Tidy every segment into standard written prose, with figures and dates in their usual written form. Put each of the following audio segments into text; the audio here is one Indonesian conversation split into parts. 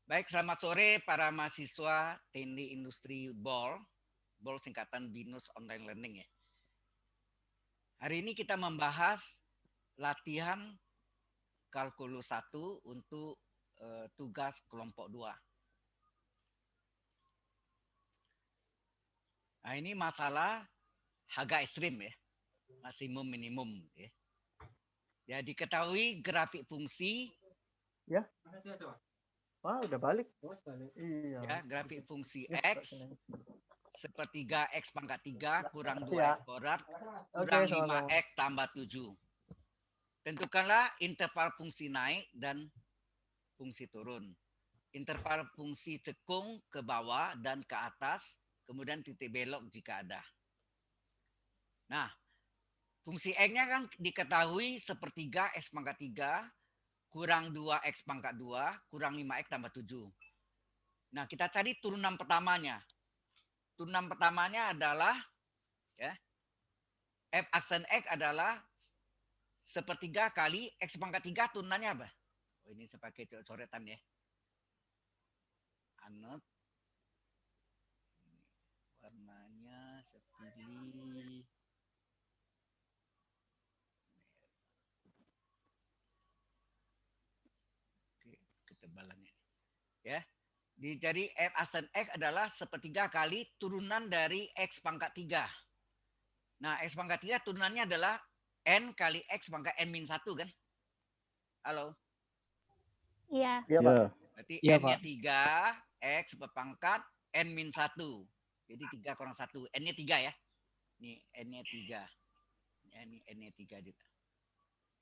Baik, selamat sore para mahasiswa Teknik Industri BOL singkatan BINUS Online Learning ya. Hari ini kita membahas latihan kalkulus 1 untuk tugas kelompok 2. Nah, ini masalah harga ekstrim ya, maksimum minimum ya. Ya, diketahui grafik fungsi ya. Wah, udah balik. Iya. Ya, grafik fungsi Ya, X sepertiga X pangkat 3 kurang 2 ya. X kuadrat Oke, kurang sama-sama. 5X tambah 7. Tentukanlah interval fungsi naik dan fungsi turun. Interval fungsi cekung ke bawah dan ke atas, kemudian titik belok jika ada. Nah, fungsi X-nya kan diketahui sepertiga X pangkat 3 kurang 2X pangkat 2 kurang 5X tambah 7. Nah, kita cari turunan pertamanya. Turunan pertamanya adalah ya, F aksen X adalah sepertiga kali X pangkat 3 turunannya apa? Oh, ini saya pakai coretan ya. Anot. Warnanya saya pilih ketebalannya. Ya. Jadi F aksen X adalah sepertiga kali turunan dari X pangkat 3. Nah, X pangkat 3 turunannya adalah N kali X pangkat N min 1 kan? Halo? Iya. Iya, Pak. Berarti Iya, N-nya Pak. 3, X berpangkat N min 1. Jadi 3 kurang 1. N-nya 3 ya. Ini N-nya 3. Ya, ini N-nya 3 juga.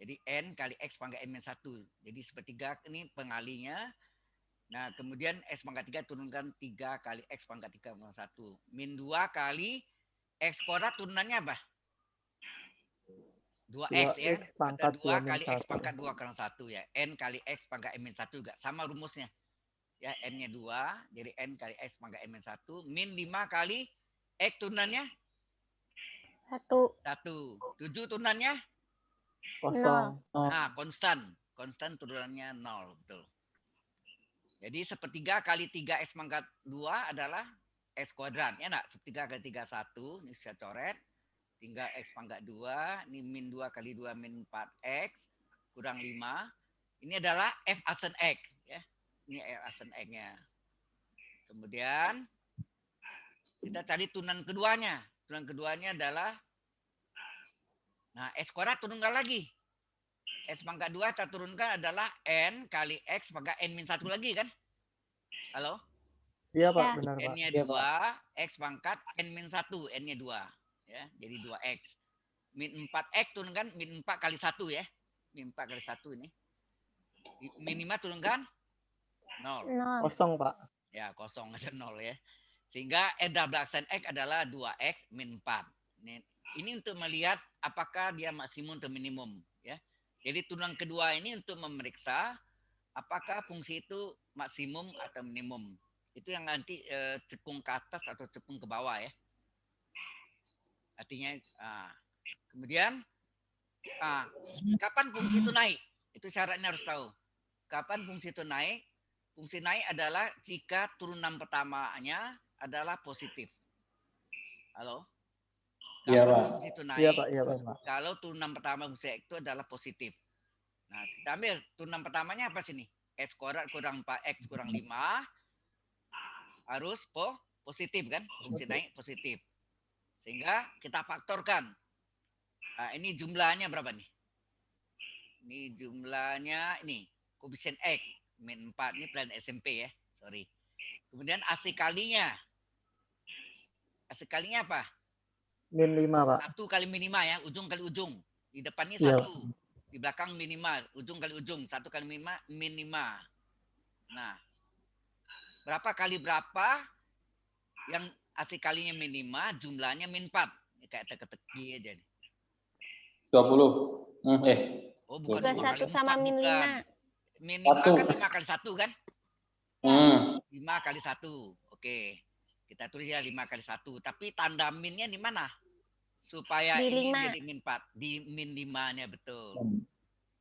Jadi N kali X pangkat N min 1. Jadi sepertiga ini pengalinya. Nah, kemudian X pangkat 3 turunkan 3 kali X pangkat 3 kurang 1. Min 2 kali X kuadrat turunannya apa? 2X ya. 2X pangkat Ada 2 2 min kali X 1. pangkat 2 kurang 1 ya. N kali X pangkat N min 1 juga. Sama rumusnya. Ya, N-nya 2. Jadi N kali X pangkat N min 1. Min 5 kali X turunannya? 1. 7 turunannya? Kosong. Nah, konstan. Konstan turunannya 0. Betul. Jadi sepertiga kali 3X pangkat 2 adalah X kuadrat. Ya enggak? Sepertiga kali 3, 1. Ini saya coret. 3X pangkat 2. Ini min 2 kali 2 min 4X. Kurang 5. Ini adalah F aksen X. Ya. Ini F aksen X-nya. Kemudian kita cari turunan keduanya. Turunan keduanya adalah, nah, X kuadrat turunkan lagi. X pangkat 2 kita turunkan adalah N kali X pangkat N min 1 lagi kan? Halo? Iya, Pak. Ya. Benar, Pak. N-nya Iya, 2, X pangkat N min 1. N-nya 2. Ya, jadi 2X. Min 4X turunkan min 4 kali 1 ya. Min 4 kali 1 ini. Min 5 turunkan 0. 0. Kosong, Pak. Ya, kosong ada 0 ya. Sehingga F double aksen X adalah 2X min 4. Ini untuk melihat apakah dia maksimum atau minimum. Ya. Jadi turunan kedua ini untuk memeriksa apakah fungsi itu maksimum atau minimum. Itu yang nanti cekung ke atas atau cekung ke bawah ya. Artinya, kemudian kapan fungsi itu naik? Itu syaratnya harus tahu. Kapan fungsi itu naik? Fungsi naik adalah jika turunan pertamanya adalah positif. Halo? Iya, Kapan Pak. fungsi itu Iya, naik? Pak. Iya, Pak. Kalau turunan pertama fungsi X itu adalah positif. Nah, kita ambil turunan pertamanya apa sini? X kuadrat kurang 4X kurang 5 harus positif kan? Fungsi naik positif. Sehingga kita faktorkan. Nah, ini jumlahnya berapa nih? Ini jumlahnya ini koefisien X min 4 ini pelajaran SMP ya. Sorry. Kemudian AC kalinya. AC kalinya apa? Min 5, Pak. 1 kali min 5 ya, ujung kali ujung. Di depannya Iya, 1. Di belakang min 5, ujung kali ujung. 1 kali min 5. Nah, berapa kali berapa yang AC kalinya min 5, jumlahnya min 4. Ini kayak teka-teki aja nih. 20. Oh, bukan 21 5 kali 4, sama min 5. bukan. Min 5 1. kan 5 kali 1 kan? 5 kali 1. Oke. Kita tulis ya 5 kali 1. Tapi tanda minnya di mana? Supaya Di ini 5. jadi min 4. Di min 5-nya betul.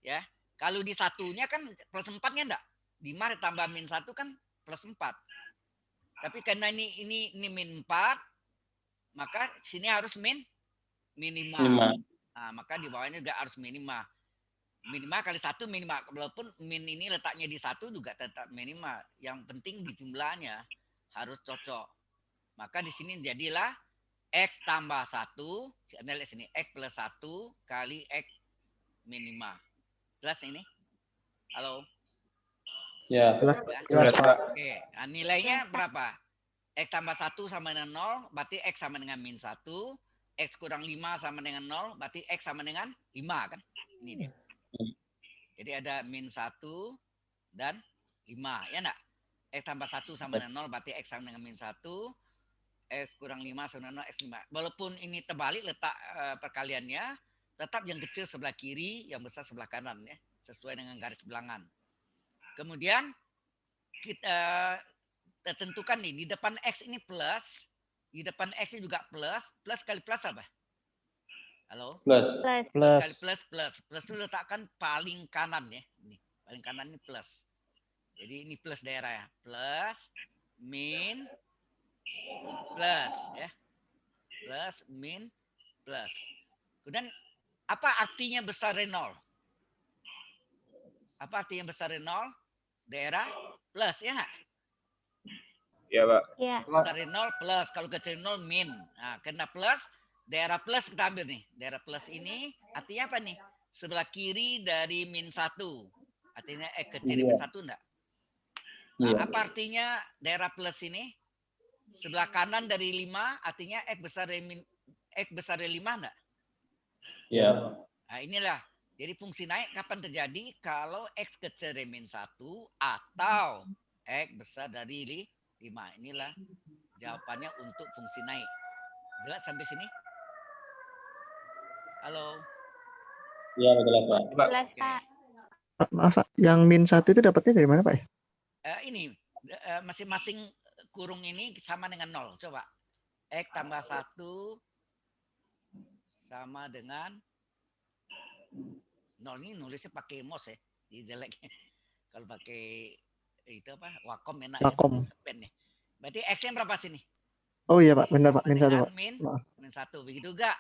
Ya. Kalau di satunya kan plus 4-nya enggak? 5 ditambah min 1 kan plus 4. Tapi karena ini min 4, maka sini harus min 5. Nah, maka di bawahnya juga harus min 5. Min 5 kali 1 min 5. Walaupun min ini letaknya di 1 juga tetap min 5. Yang penting di jumlahnya harus cocok. Maka di sini jadilah X tambah 1. Anda lihat sini. X plus 1 kali X min 5. Jelas ini? Halo? Ya. Jelas, Ya. jelas Pak. Oke. Nah, nilainya berapa? X tambah 1 sama dengan 0. Berarti X sama dengan min 1. X kurang 5 sama dengan 0. Berarti X sama dengan 5 kan? Ini dia. Jadi ada min 1 dan 5. Ya enggak? X tambah 1 sama dengan 0. Berarti X sama dengan min 1. X kurang 5 sama dengan 0. X 5. Walaupun ini terbalik letak perkaliannya, tetap yang kecil sebelah kiri, yang besar sebelah kanan. Ya, sesuai dengan garis bilangan. Kemudian kita tentukan nih, di depan X ini plus. Di depan X ini juga plus. Plus kali plus apa? Halo? Plus. Plus. Plus kali plus, plus. Plus itu letakkan paling kanan ya. Ini, paling kanan ini plus. Jadi ini plus daerah ya. Plus, min, plus ya. Plus, min, plus. Kemudian apa artinya besar dari 0? Apa artinya besar dari 0? Daerah plus ya nggak? Iya, Pak. Iya. Besar dari 0 plus. Kalau kecil 0 min. Nah, kena plus. Daerah plus kita ambil nih. Daerah plus ini artinya apa nih? Sebelah kiri dari min 1. Artinya kecil dari min 1 enggak? Nah, Iya. apa artinya daerah plus ini? Sebelah kanan dari 5 artinya X besar dari 5 enggak? Iya. Nah, inilah. Jadi fungsi naik kapan terjadi? Kalau X kecil dari min 1 atau X besar dari 5. Inilah jawabannya untuk fungsi naik. Jelas sampai sini? Halo? Iya, jelas, Pak. Jelas, Oke. Pak. Pak, maaf Pak, yang min 1 itu dapatnya dari mana Pak ya? Ini masing-masing kurung ini sama dengan 0. Coba. X tambah 1 sama dengan 0. Ini nulisnya pakai mouse ya. Jadi jelek. Kalau pakai itu apa? Wacom enak Wacom. ya. Pen nih. Berarti X-nya berapa sini? Oh iya Pak, benar Pak, Sama min 1 dengan Pak. Maaf. min 1. Begitu juga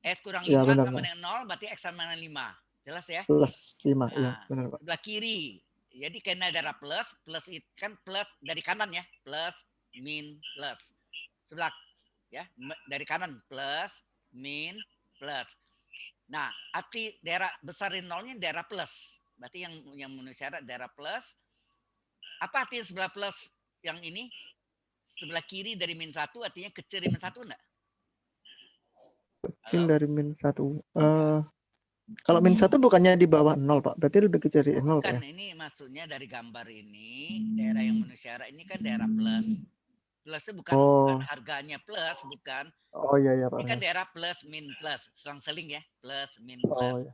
S kurang 5 Iya benar sama Pak. dengan 0, berarti X sama dengan 5. Jelas ya? Plus 5, iya Nah, benar Pak. sebelah kiri. Jadi karena ada plus, plus itu kan plus dari kanan ya. Plus, min, plus. Sebelah ya, dari kanan plus, min, plus. Nah, arti daerah besar dari nolnya daerah plus. Berarti yang memenuhi syarat daerah plus. Apa arti sebelah plus yang ini? Sebelah kiri dari min 1 artinya kecil dari min 1 enggak? Kecil Halo? dari min 1. Kalau min 1 bukannya di bawah 0 Pak, berarti lebih kecil dari 0 Pak Bukan, ya? ini maksudnya dari gambar ini, daerah yang memenuhi syarat ini kan daerah plus. Plus itu bukan harganya plus, bukan. Oh iya iya Pak. Ini kan Benar. daerah plus, min, plus. Selang-seling ya, plus, min, Oh plus. iya.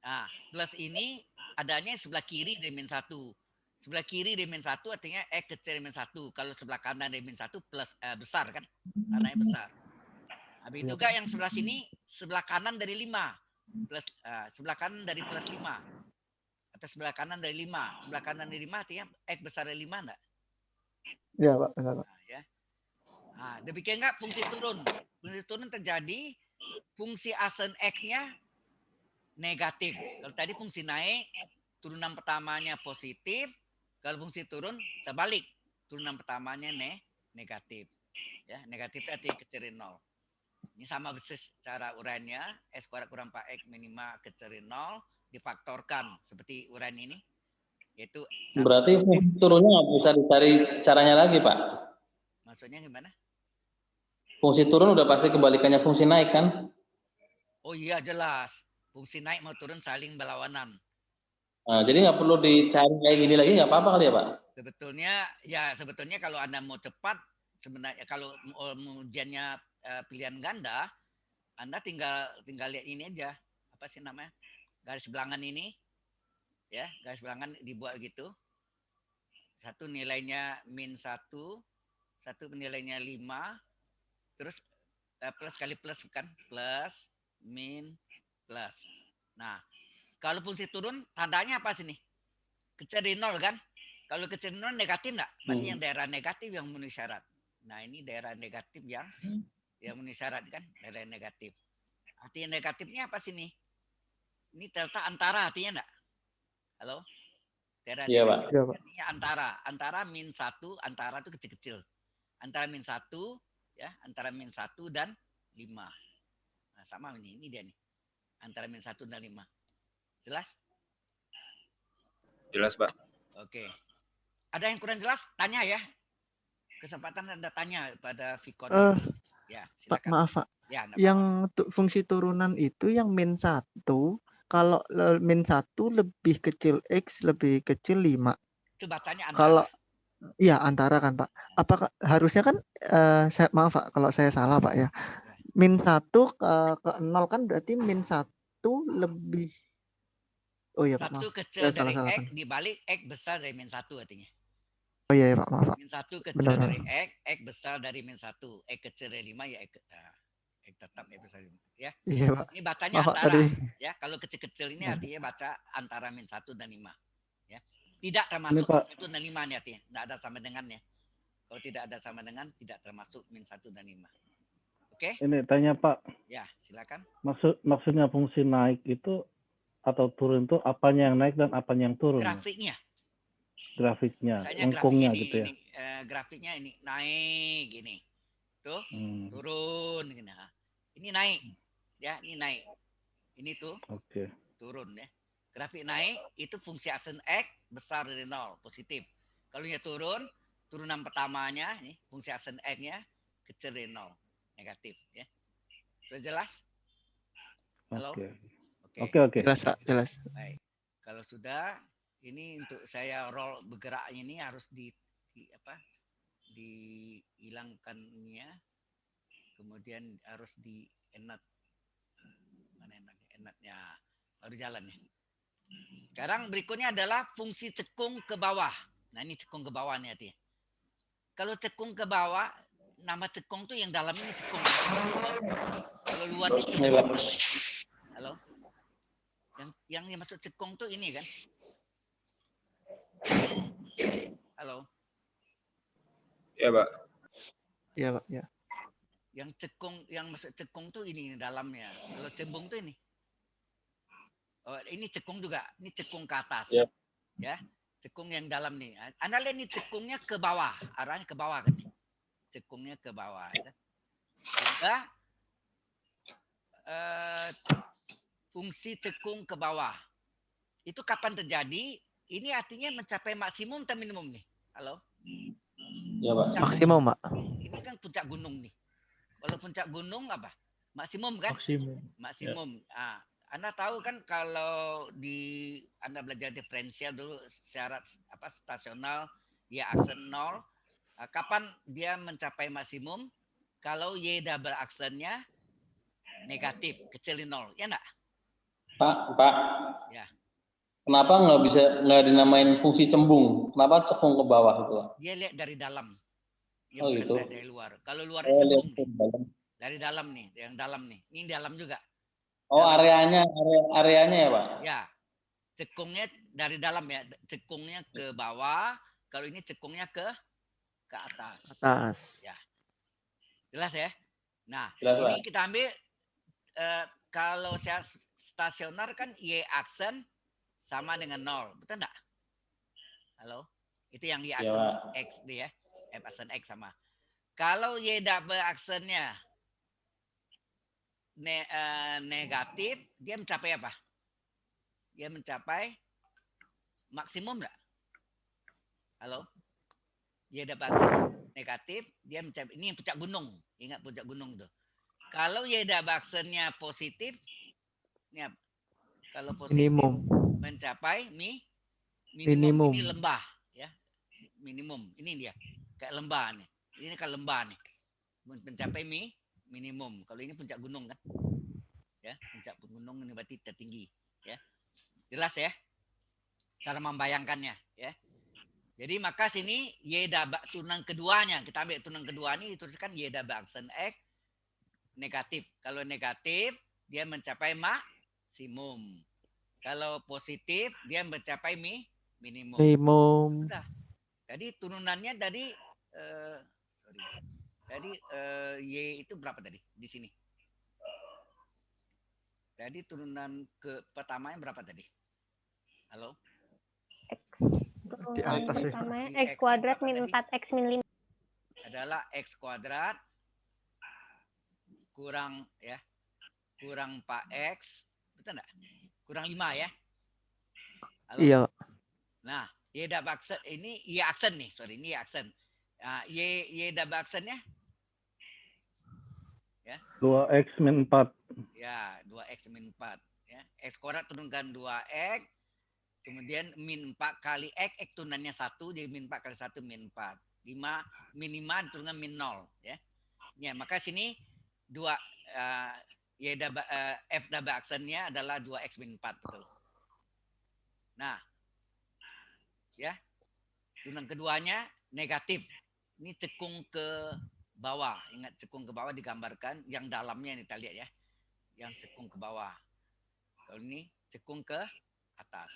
Nah, plus ini adanya sebelah kiri dari min 1. Sebelah kiri dari min 1 artinya X kecil dari min 1. Kalau sebelah kanan dari min 1 plus besar kan? Tanahnya besar. Habis Iya, itu juga yang sebelah sini, sebelah kanan dari 5. Plus, sebelah kanan dari plus 5. Atau sebelah kanan dari 5. Sebelah kanan dari 5 artinya X besar dari 5 enggak? Iya Pak, benar Pak. Nah, ya. Nah, demikian enggak fungsi turun. Fungsi turun terjadi fungsi asen X-nya negatif. Kalau tadi fungsi naik, turunan pertamanya positif. Kalau fungsi turun, terbalik. Turunan pertamanya negatif. Ya, negatif artinya kecil dari 0. Ini sama persis cara uraiannya. X kuadrat kurang 4X minima kecil dari 0. Difaktorkan seperti uraian ini. Yaitu Berarti fungsi turunnya nggak bisa dicari caranya lagi, Pak? maksudnya gimana? Fungsi turun udah pasti kebalikannya fungsi naik, kan? Oh iya, jelas. Fungsi naik mau turun saling berlawanan. Nah, jadi nggak perlu dicari kayak gini lagi, nggak apa-apa kali ya, Pak? Sebetulnya kalau Anda mau cepat, sebenarnya kalau ujiannya pilihan ganda, Anda tinggal lihat ini aja. Apa sih namanya? Garis bilangan ini. Ya, garis bilangan dibuat gitu. Satu nilainya min 1, satu nilainya 5, terus plus kali plus kan, plus, min, plus. Nah, kalau fungsi turun, tandanya apa sih nih? Kecil dari 0 kan? Kalau kecil non negatif enggak? Berarti yang daerah negatif yang memenuhi syarat. Nah, ini daerah negatif yang memenuhi syarat kan, daerah negatif. Arti negatifnya apa sini? Ini terletak antara artinya enggak? Halo? Daerah Iya, Pak. negatif Iya, Pak. artinya antara -1, antara itu kecil-kecil. Antara -1 ya, antara -1 dan 5. Nah, sama ini dia nih. Antara -1 dan 5. Jelas? Jelas, Pak. Oke. Ada yang kurang jelas? Tanya ya. Kesempatan Anda tanya pada Vicon. Ya, Pak, silakan. maaf, Pak. Ya, enggak Yang apa-apa. fungsi turunan itu yang -1, kalau -1 lebih kecil X, lebih kecil 5. Itu bacanya antara. Kalau iya antara kan, Pak. Apakah harusnya kan maaf, Pak, kalau saya salah, Pak ya. -1 ke 0 kan berarti -1 lebih. Oh iya, Pak, maaf. Satu kecil Saya dari salah X kan. dibalik X besar dari -1 artinya. Oh iya, Pak, maaf, Pak. -1 kecil Benar, dari Pak. X besar dari -1. X kecil dari 5 ya X tetap X besar dari 5. Ya. Iya, Pak. Ini bacanya Maaf, Pak, antara. tadi. Ya, kalau kecil-kecil ini artinya baca antara -1 dan 5. Ya. Tidak Ini termasuk Pak, -1 dan 5 nih artinya. Tidak ada sama dengannya. Kalau tidak ada sama dengan tidak termasuk -1 dan 5. Oke? ini tanya Pak, Ya, silakan. maksudnya fungsi naik itu atau turun itu apanya yang naik dan apanya yang turun? Grafiknya. Grafiknya, Misalnya lengkungnya grafiknya gitu ya. Grafiknya ini naik gini. Tuh, Hmm, turun gini. Nah, ini naik. Ya, ini naik. Ini tuh Oke. turun ya. Grafik naik itu fungsi aksen X besar dari 0, positif. Kalau dia turun, turunan pertamanya ini fungsi aksen X-nya kecil dari 0, negatif ya. Sudah jelas? Halo? Oke. Oke. Oke. Jelas, Pak, jelas. Baik. Kalau sudah, ini untuk saya roll bergerak ini harus dihilangkannya, kemudian harus di enak. Mana enaknya? Baru jalan ya. Sekarang berikutnya adalah fungsi cekung ke bawah. Nah, ini cekung ke bawah nih artinya. Kalau cekung ke bawah, nama cekung tuh yang dalam ini cekung. Kalau luar ini cembung. Halo? Yang dimaksud cekung tuh ini kan? Halo? Iya, Pak. Iya, Pak, ya. Yang maksud cekung tuh ini dalamnya. Kalau cembung tuh ini. Oh, ini cekung juga. Ini cekung ke atas. Ya. Ya. Cekung yang dalam nih. Anda lihat ini cekungnya ke bawah. Arahnya ke bawah kan. Cekungnya ke bawah. Ya. Sehingga fungsi cekung ke bawah. Itu kapan terjadi? Ini artinya mencapai maksimum atau minimum nih? Halo? Ya, Pak. Maksimum, Pak. Ini kan puncak gunung nih. Kalau puncak gunung apa? Maksimum kan? Maksimum. Ah, Anda tahu kan kalau Anda belajar diferensial dulu syarat stasional ya aksen 0. Kapan dia mencapai maksimum? Kalau Y double aksennya negatif, kecil 0. Ya enggak? Pak. Ya. Kenapa nggak dinamain fungsi cembung? Kenapa cekung ke bawah itu, Pak? Dia lihat dari dalam. Dia Oh, bukan gitu. dari luar. Kalau luarnya cembung nih. Dalam. Dari dalam nih, yang dalam nih. Ini dalam juga. Oh, Dalam. areanya ya, Pak? Ya. Cekungnya dari dalam ya. Cekungnya ke bawah. Kalau ini cekungnya ke atas. Atas. Ya. Jelas ya? Nah, Jelas, ini Pak. kita ambil kalau saya stasioner kan Y aksen sama dengan 0. Betul enggak? Halo? Itu yang Y aksen X dia. F aksen X sama. Kalau Y double aksennya negatif, dia mencapai apa? Dia mencapai maksimum enggak? Halo? Y double aksen negatif, dia mencapai, ini yang puncak gunung. Ingat puncak gunung tuh. Kalau Y double aksennya positif, ini apa? Kalau positif Minimum. mencapai Minimum. ini lembah ya. Minimum. Ini dia. Kayak lembah nih. Ini kan lembah nih. Mencapai minimum. Kalau ini puncak gunung kan. Ya, puncak gunung ini berarti tertinggi, ya. Jelas ya? Cara membayangkannya, ya. Jadi maka sini Y double turunan keduanya, kita ambil turunan kedua ini dituliskan Y double aksen X negatif. Kalau negatif dia mencapai maksimum. Kalau positif dia mencapai minimum. Minimum. Sudah. Jadi turunannya dari Y itu berapa tadi di sini? Jadi turunan ke pertamanya berapa tadi? Halo? X. Di Turunan atas ya. pertamanya Di X X kuadrat berapa min tadi? 4X min 5. Adalah X kuadrat kurang 4X, betul enggak? Kurang 5 ya. Halo? Iya, Pak. Nah, Y double aksen ini Y aksen nih, sorry ini Y aksen. Nah, Y double aksennya 2x min 4. ya 2X min 4 ya. X kuadrat turunkan 2X, kemudian min 4 kali X turunannya 1, jadi min 4 kali 1 min 4. 5 min 5 turunkan min 0 ya. Ya, maka sini 2 F double aksennya adalah 2X min 4 betul. Nah, ya. Turunan keduanya negatif. Ini cekung ke bawah. Ingat cekung ke bawah digambarkan yang dalamnya ini kita lihat ya. Yang cekung ke bawah. Kalau ini cekung ke atas.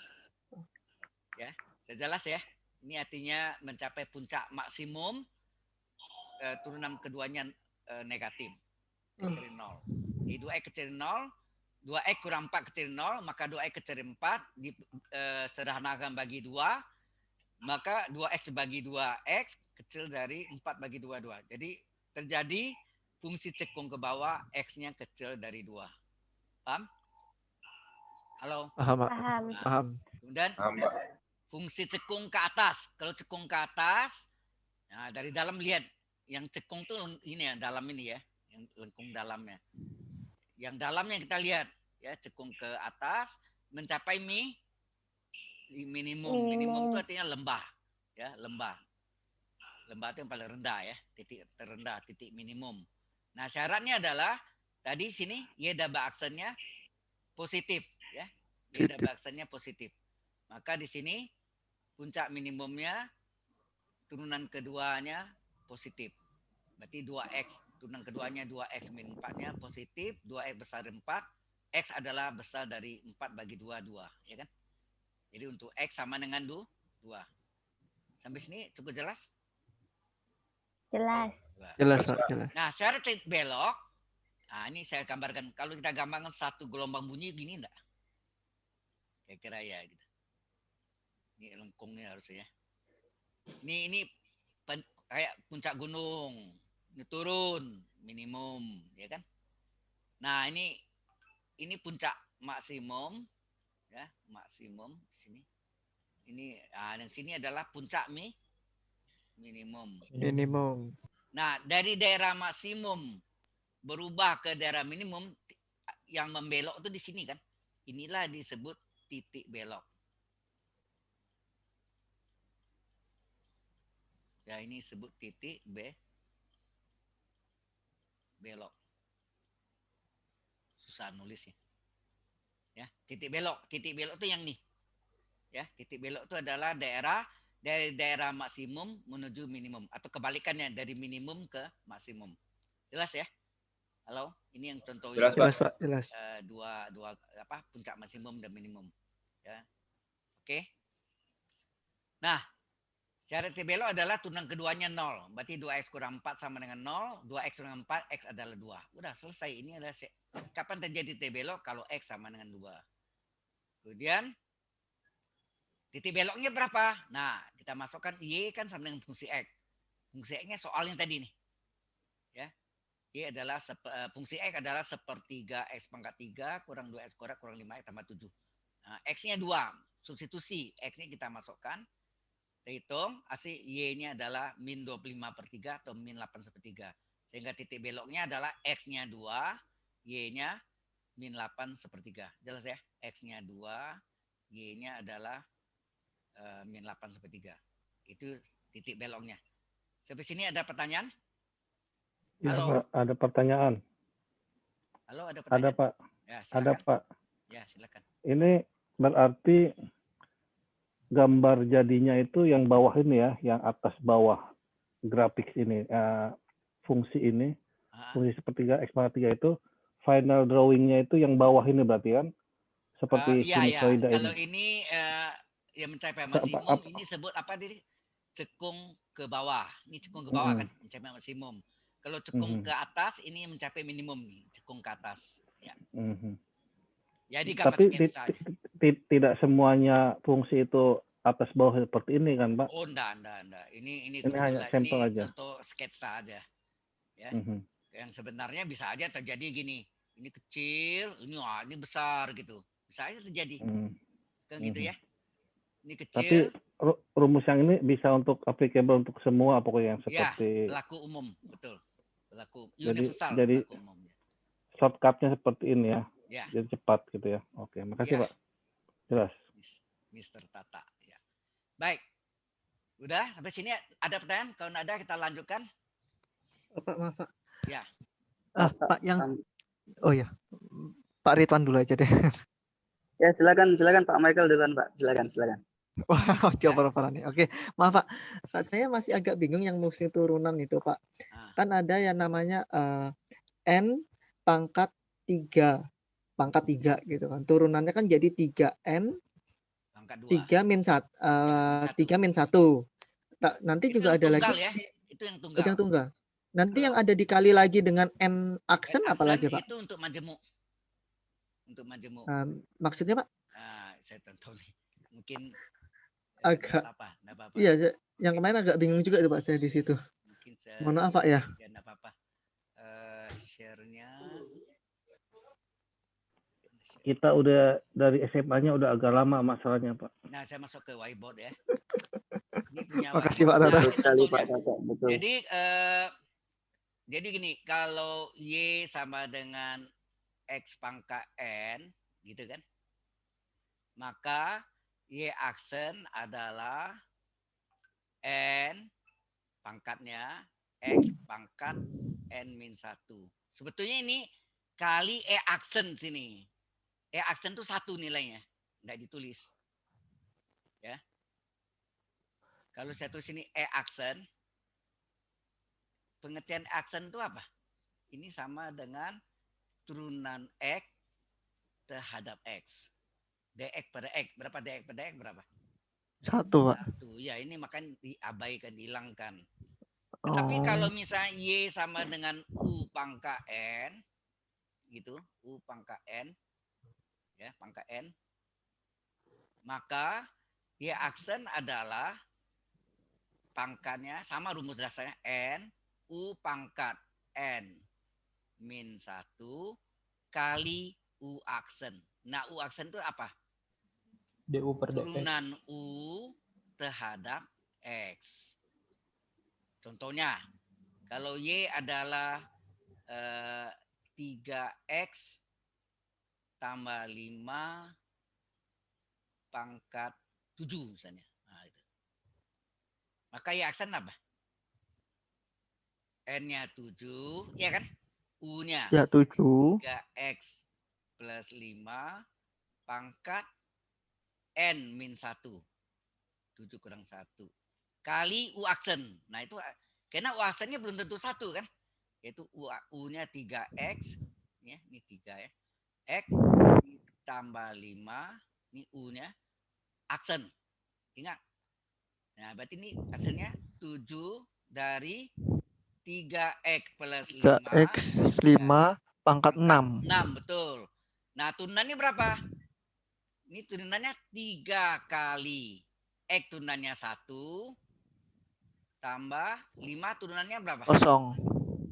Ya, sudah jelas ya. Ini artinya mencapai puncak maksimum turunan keduanya negatif. Kecil 0. Jadi 2X kecil 0, 2X kurang 4 kecil 0, maka 2X kecil 4 disederhanakan bagi 2, maka 2X bagi 2X kecil dari 4 bagi 2, 2. Jadi terjadi fungsi cekung ke bawah, X-nya kecil dari 2. Paham? Halo? Paham, Pak. Paham. Nah, Paham. kemudian Paham, Pak. fungsi cekung ke atas. Kalau cekung ke atas, nah dari dalam lihat yang cekung tuh ini ya, dalam ini ya, yang lengkung dalamnya. Yang dalamnya kita lihat ya, cekung ke atas mencapai minimum. Minimum itu artinya lembah ya, lembah. Lembah itu yang paling rendah ya, titik terendah, titik minimum. Nah, syaratnya adalah tadi sini Y double aksennya positif ya. Y double aksennya positif. Maka di sini puncak minimumnya turunan keduanya positif. Berarti 2X, turunan keduanya 2X min 4-nya positif, 2X besar 4, X adalah besar dari 4 bagi 2, 2. Ya kan? Jadi untuk X sama dengan 2. Sampai sini cukup jelas? Jelas. Jelas, Pak. Jelas. Nah, secara titik belok, nah ini saya gambarkan. Kalau kita gambarkan satu gelombang bunyi gini enggak? Kira-kira ya gitu. Ini lengkungnya harusnya. Ini kayak puncak gunung. Ini turun minimum, ya kan? Nah, ini puncak maksimum ya, maksimum sini. Ini yang sini adalah puncak minimum. Minimum. Nah, dari daerah maksimum berubah ke daerah minimum, yang membelok itu di sini kan. Inilah disebut titik belok. Ya, ini disebut titik belok. Susah nulisnya. Ya, titik belok itu yang nih. Ya, titik belok itu adalah dari daerah maksimum menuju minimum atau kebalikannya dari minimum ke maksimum. Jelas ya? Halo, ini yang contoh Jelas, Jelas, Pak. Jelas. dua puncak maksimum dan minimum. Ya. Oke. Nah, syarat titik belok adalah turunan keduanya 0. Berarti 2X kurang 4 sama dengan 0, 2X kurang 4, X adalah 2. Udah selesai. Ini adalah kapan terjadi titik belok kalau X sama dengan 2. Kemudian titik beloknya berapa? Nah, kita masukkan Y kan sama dengan fungsi X. Fungsi X-nya soal yang tadi nih. Ya. Y adalah fungsi X adalah sepertiga X pangkat 3 kurang 2X kuadrat kurang 5X tambah 7. Nah, X-nya 2. Substitusi. X-nya kita masukkan. Kita hitung. Hasil Y-nya adalah min 25/3 atau min 8/3. Sehingga titik beloknya adalah X-nya 2. Y-nya min 8/3. Jelas ya? X-nya 2. Y-nya adalah min 8/3. Itu titik beloknya. Sampai sini ada pertanyaan? Ya, Halo. Pak, ada pertanyaan. Halo, ada Ada, pertanyaan? Pak. Ya, Ada, silakan. Pak. Ya, silakan. Ini berarti gambar jadinya itu yang bawah ini ya, yang atas bawah grafik ini, fungsi ini, fungsi sepertiga X pangkat 3 itu, final drawing-nya itu yang bawah ini berarti kan? Seperti Iya, ya. sinusoida Kalau ini. ini yang mencapai maksimum, ini sebut apa, Diri? cekung ke bawah. Ini cekung ke bawah kan mencapai maksimum. Kalau cekung ke atas ini mencapai minimum nih, cekung ke atas. Ya. Jadi gambar Tapi sketsa. tidak semuanya fungsi itu atas bawah seperti ini kan, Pak? Oh, enggak. Ini hanya sampel ini aja. contoh sketsa aja. Ya. Yang sebenarnya bisa aja terjadi gini. Ini kecil, ini besar gitu. Bisa aja terjadi. Kan gitu ya. Ini kecil. Tapi rumus yang ini bisa untuk applicable untuk semua pokoknya yang seperti. Ya, berlaku umum, betul. Berlaku universal. Jadi berlaku umum. shortcutnya seperti ini ya. Ya. Jadi cepat gitu ya. Oke, makasih ya. Pak. Jelas. Mr. Tata. Ya. Baik. Udah sampai sini ada pertanyaan? Kalau nggak ada kita lanjutkan. Pak, maaf Pak. Ya. Pak yang oh ya, Pak Ridwan dulu aja deh. Ya silakan Pak Michael duluan Pak, silakan. Wah, coba nih. Oke, maaf Pak. Saya masih agak bingung yang fungsi turunan itu Pak. Kan ada yang namanya n pangkat 3 gitu kan. Turunannya kan jadi 3n pangkat 3 min 1 3 min 1. Nanti itu juga ada lagi ya. Itu yang tunggal. Itu yang tunggal. Nanti yang ada dikali lagi dengan n aksen apa lagi Pak? Itu untuk majemuk. Maksudnya Pak? Saya tahu nih. Mungkin agak apa. Iya, yang kemarin agak bingung juga itu Pak saya di situ. Mungkin saya mohon maaf Pak ya. Enggak apa-apa. Share-nya kita udah dari SMA-nya udah agak lama masalahnya Pak. Nah, saya masuk ke whiteboard ya. Ini punya makasih Pak Tata. Sekali Pak Tata, betul. Jadi gini, kalau Y sama dengan X pangkat N, gitu kan? Maka Y aksen adalah N pangkatnya X pangkat N min 1. Sebetulnya ini kali E aksen sini. E aksen itu 1 nilainya. Nggak ditulis. Ya. Kalau saya tulis ini E aksen, pengertian aksen itu apa? Ini sama dengan turunan X terhadap X. dx pada X. Berapa dx pada X? Berapa? 1 Pak. 1. Ya, ini makanya diabaikan, dihilangkan. Tapi kalau misalnya Y sama dengan U pangkat N, gitu, U pangkat N, ya, pangkat N, maka Y aksen adalah pangkatnya, sama rumus dasarnya, N, U pangkat N min 1 kali U aksen. Nah, U aksen itu apa? DU per DP. Turunan U terhadap X. Contohnya, kalau Y adalah 3X tambah 5 pangkat 7 misalnya. Nah, itu. Maka Y aksen apa? N-nya 7, ya kan? U-nya ya 7. 3X plus 5 pangkat N min 1. 7 kurang 1. Kali U aksen. Nah itu, karena U aksennya belum tentu 1 kan? Yaitu U-nya 3X. Ya, ini 3 ya. X tambah 5. Ini U-nya aksen. Ingat. Nah berarti ini aksennya 7 dari 3X plus 5. 3X 5 pangkat 6. 6, betul. Nah, turunannya berapa? Ini turunannya 3 kali X turunannya 1 tambah 5 turunannya berapa? Kosong.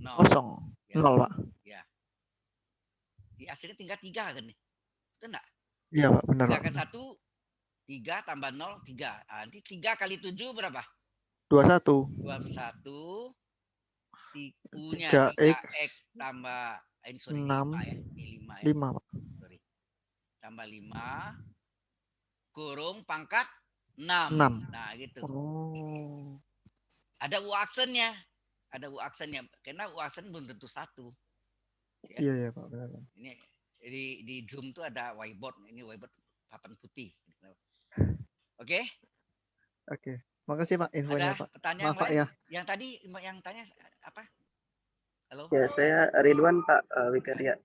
0. Ya. 0 Pak. Ya. Di hasilnya tinggal 3 kan nih. Betul enggak? Iya Pak, benar 3 Pak. kali 1 3 tambah 0 3. Nah, nanti 3 kali 7 berapa? 21. 21. U-nya 3X tambah ini sorry 6 5 ya. Ini 5 ya. 5 Pak. Sorry. Tambah 5 kurung pangkat 6. 6. Nah, gitu. Oh. Ada U aksennya. Ada U aksennya. Karena U aksen belum tentu 1. Ya. Iya Pak, benar. Ini di Zoom tuh ada whiteboard. Ini whiteboard papan putih. Oke? Oke. Makasih Pak infonya Ada Pak. pertanyaan Maaf Pak lain? ya. Yang tadi yang tanya apa? Halo? Ya, saya Ridwan Pak Wikarya.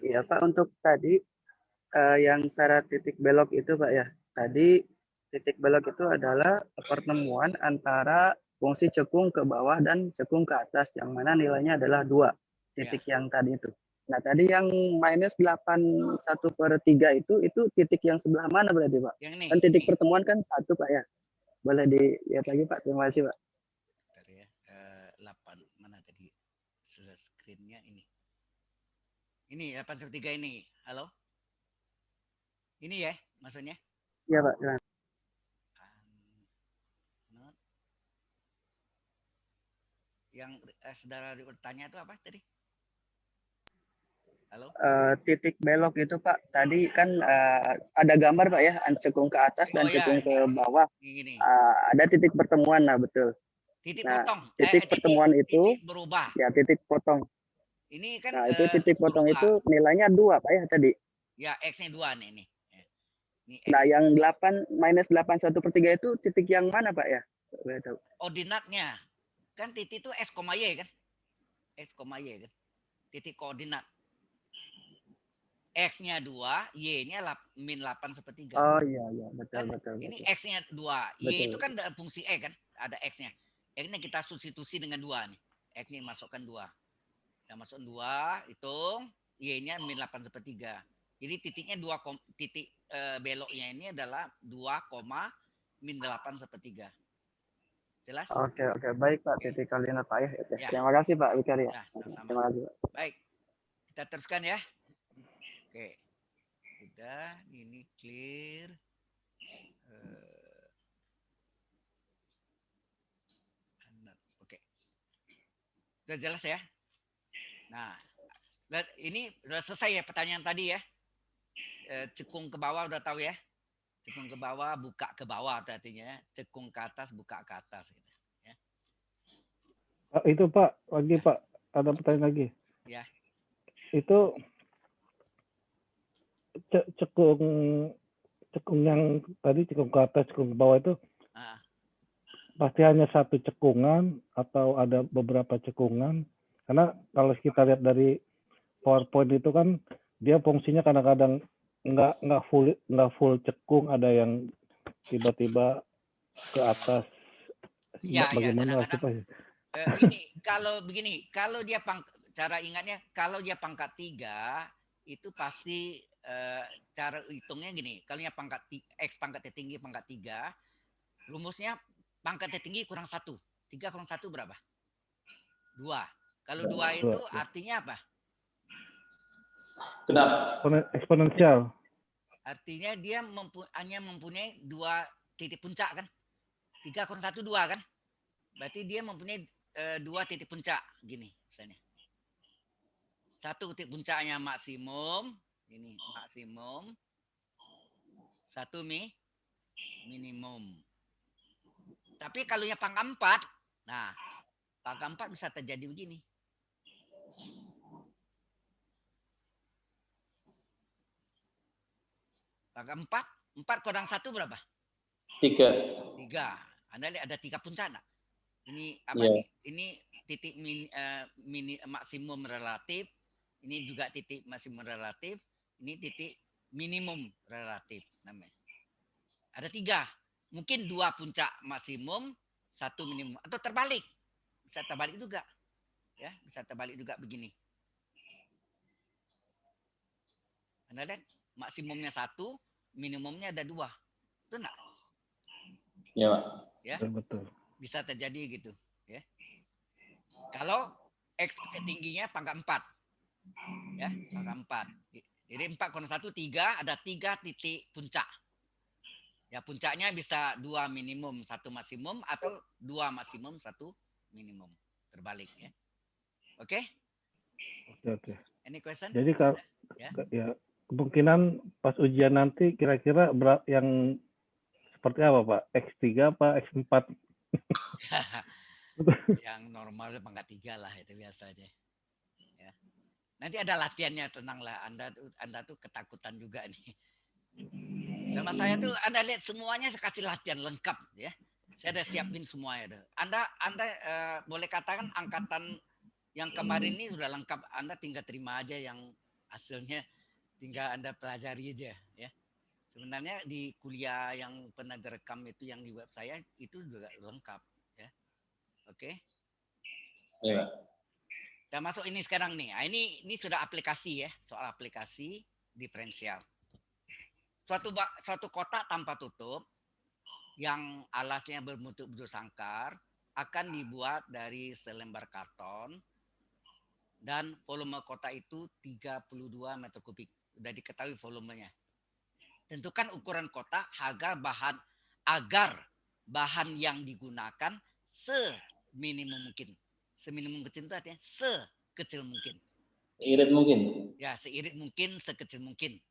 Ya Pak, untuk tadi yang syarat titik belok itu Pak ya. Tadi Titik belok itu adalah pertemuan antara fungsi cekung ke bawah dan cekung ke atas, yang mana nilainya adalah 2. Titik yang tadi itu. Nah, tadi yang minus 81/3 itu titik yang sebelah mana berarti, Pak? Yang ini. Kan titik pertemuan kan 1, Pak ya. Boleh dilihat lagi, Pak. Terima kasih, Pak. Bentar ya. 8 mana tadi? Screen-nya ini. Ini 8/3 ini. Halo? Ini ya maksudnya? Iya, Pak. Ya. Yang saudara bertanya itu apa tadi? Halo? Titik belok itu, Pak. Tadi kan ada gambar, Pak ya, cekung ke atas dan cekung ke bawah. Gini. Ada titik pertemuan, nah betul. Titik Nah, potong. titik pertemuan itu titik berubah. Ya, titik potong. Ini kan Nah, itu titik potong berubah. itu nilainya 2, Pak ya tadi. Ya, X-nya 2 nih. Ini X. Nah, yang 8 minus 81/3 itu titik yang mana, Pak ya? Boleh tahu. Koordinatnya. Kan titik itu S, Y kan? S, Y kan? Titik koordinat. X-nya 2, Y-nya min 8/3. Oh iya, betul, Kan betul. ini X-nya 2, Y Betul. itu kan fungsi E kan? Ada X-nya. X-nya kita substitusi dengan 2 nih. X-nya masukkan 2. Kita masuk 2, hitung. Y-nya min 8/3. Jadi titiknya 2, titik beloknya ini adalah 2, min 8/3. Jelas? Oke. Baik, Pak. Titik koordinat, Pak ya. Oke. Terima kasih, Pak Wikaria. Ya, Terima kasih, Pak. Baik. Kita teruskan ya. Oke. Sudah, ini clear. Oke. Sudah jelas ya? Nah, ini sudah selesai ya pertanyaan tadi ya. Cekung ke bawah udah tahu ya. Cekung ke bawah, buka ke bawah artinya. Cekung ke atas, buka ke atas. Gitu, ya. Itu Pak, lagi Pak, ada pertanyaan lagi. Ya. Itu cekung yang tadi cekung ke atas, cekung ke bawah itu pasti hanya satu cekungan atau ada beberapa cekungan? Karena kalau kita lihat dari PowerPoint itu kan dia fungsinya kadang-kadang nggak full cekung, ada yang tiba-tiba ke atas. Ya, bagaimana kadang-kadang kalau dia cara ingatnya kalau dia pangkat 3 itu pasti cara hitungnya gini. Kalau dia pangkat X pangkat tertinggi pangkat 3, rumusnya pangkat tertinggi kurang 1. 3 kurang 1 berapa? 2. Kalau 2 itu artinya apa? Kenapa? Eksponensial. Artinya dia hanya mempunyai 2 titik puncak kan? 3 kurang 1 2 kan? Berarti dia mempunyai 2 titik puncak gini misalnya. 1 titik puncaknya maksimum, ini maksimum. 1 minimum. Tapi kalau yang pangkat 4, nah pangkat 4 bisa terjadi begini. Pangkat 4 kurang 1 berapa? 3. Anda lihat ada 3 puncak enggak? Ini apa Yeah. ini titik maksimum relatif, ini juga titik maksimum relatif, ini titik minimum relatif namanya. Ada 3. Mungkin 2 puncak maksimum, 1 minimum atau terbalik. Bisa terbalik juga. Ya, bisa terbalik juga begini. Anda lihat maksimumnya 1, minimumnya ada 2. Betul enggak? Ya, Pak. Ya. Betul. Bisa terjadi gitu, ya. Kalau X tingginya pangkat 4. Ya, pangkat 4. Jadi 4 kurang 1 3, ada 3 titik puncak. Ya, puncaknya bisa 2 minimum, 1 maksimum atau 2 maksimum, 1 minimum. Terbalik ya. Oke? Oke. Any question? Jadi kalau ya kemungkinan pas ujian nanti kira-kira yang seperti apa Pak? X3 apa X4? Yang normal pangkat 3 lah itu biasa aja. Ya. Nanti ada latihannya, tenanglah. Anda tuh ketakutan juga nih. Sama saya tuh Anda lihat semuanya saya kasih latihan lengkap ya. Saya udah siapin semuanya. Anda boleh katakan angkatan yang kemarin ini sudah lengkap. Anda tinggal terima aja yang hasilnya, tinggal Anda pelajari aja ya. Sebenarnya di kuliah yang pernah direkam itu yang di web saya itu juga lengkap ya. Oke. Iya. Kita masuk ini sekarang nih. Nah, ini sudah aplikasi ya, soal aplikasi diferensial. Suatu kotak tanpa tutup yang alasnya berbentuk bujur sangkar akan dibuat dari selembar karton dan volume kotak itu 32 meter kubik. Sudah diketahui volumenya. Tentukan ukuran kotak agar bahan yang digunakan seminimum mungkin. Seminimum kecil itu artinya sekecil mungkin. Seirit mungkin. Ya, seirit mungkin, sekecil mungkin.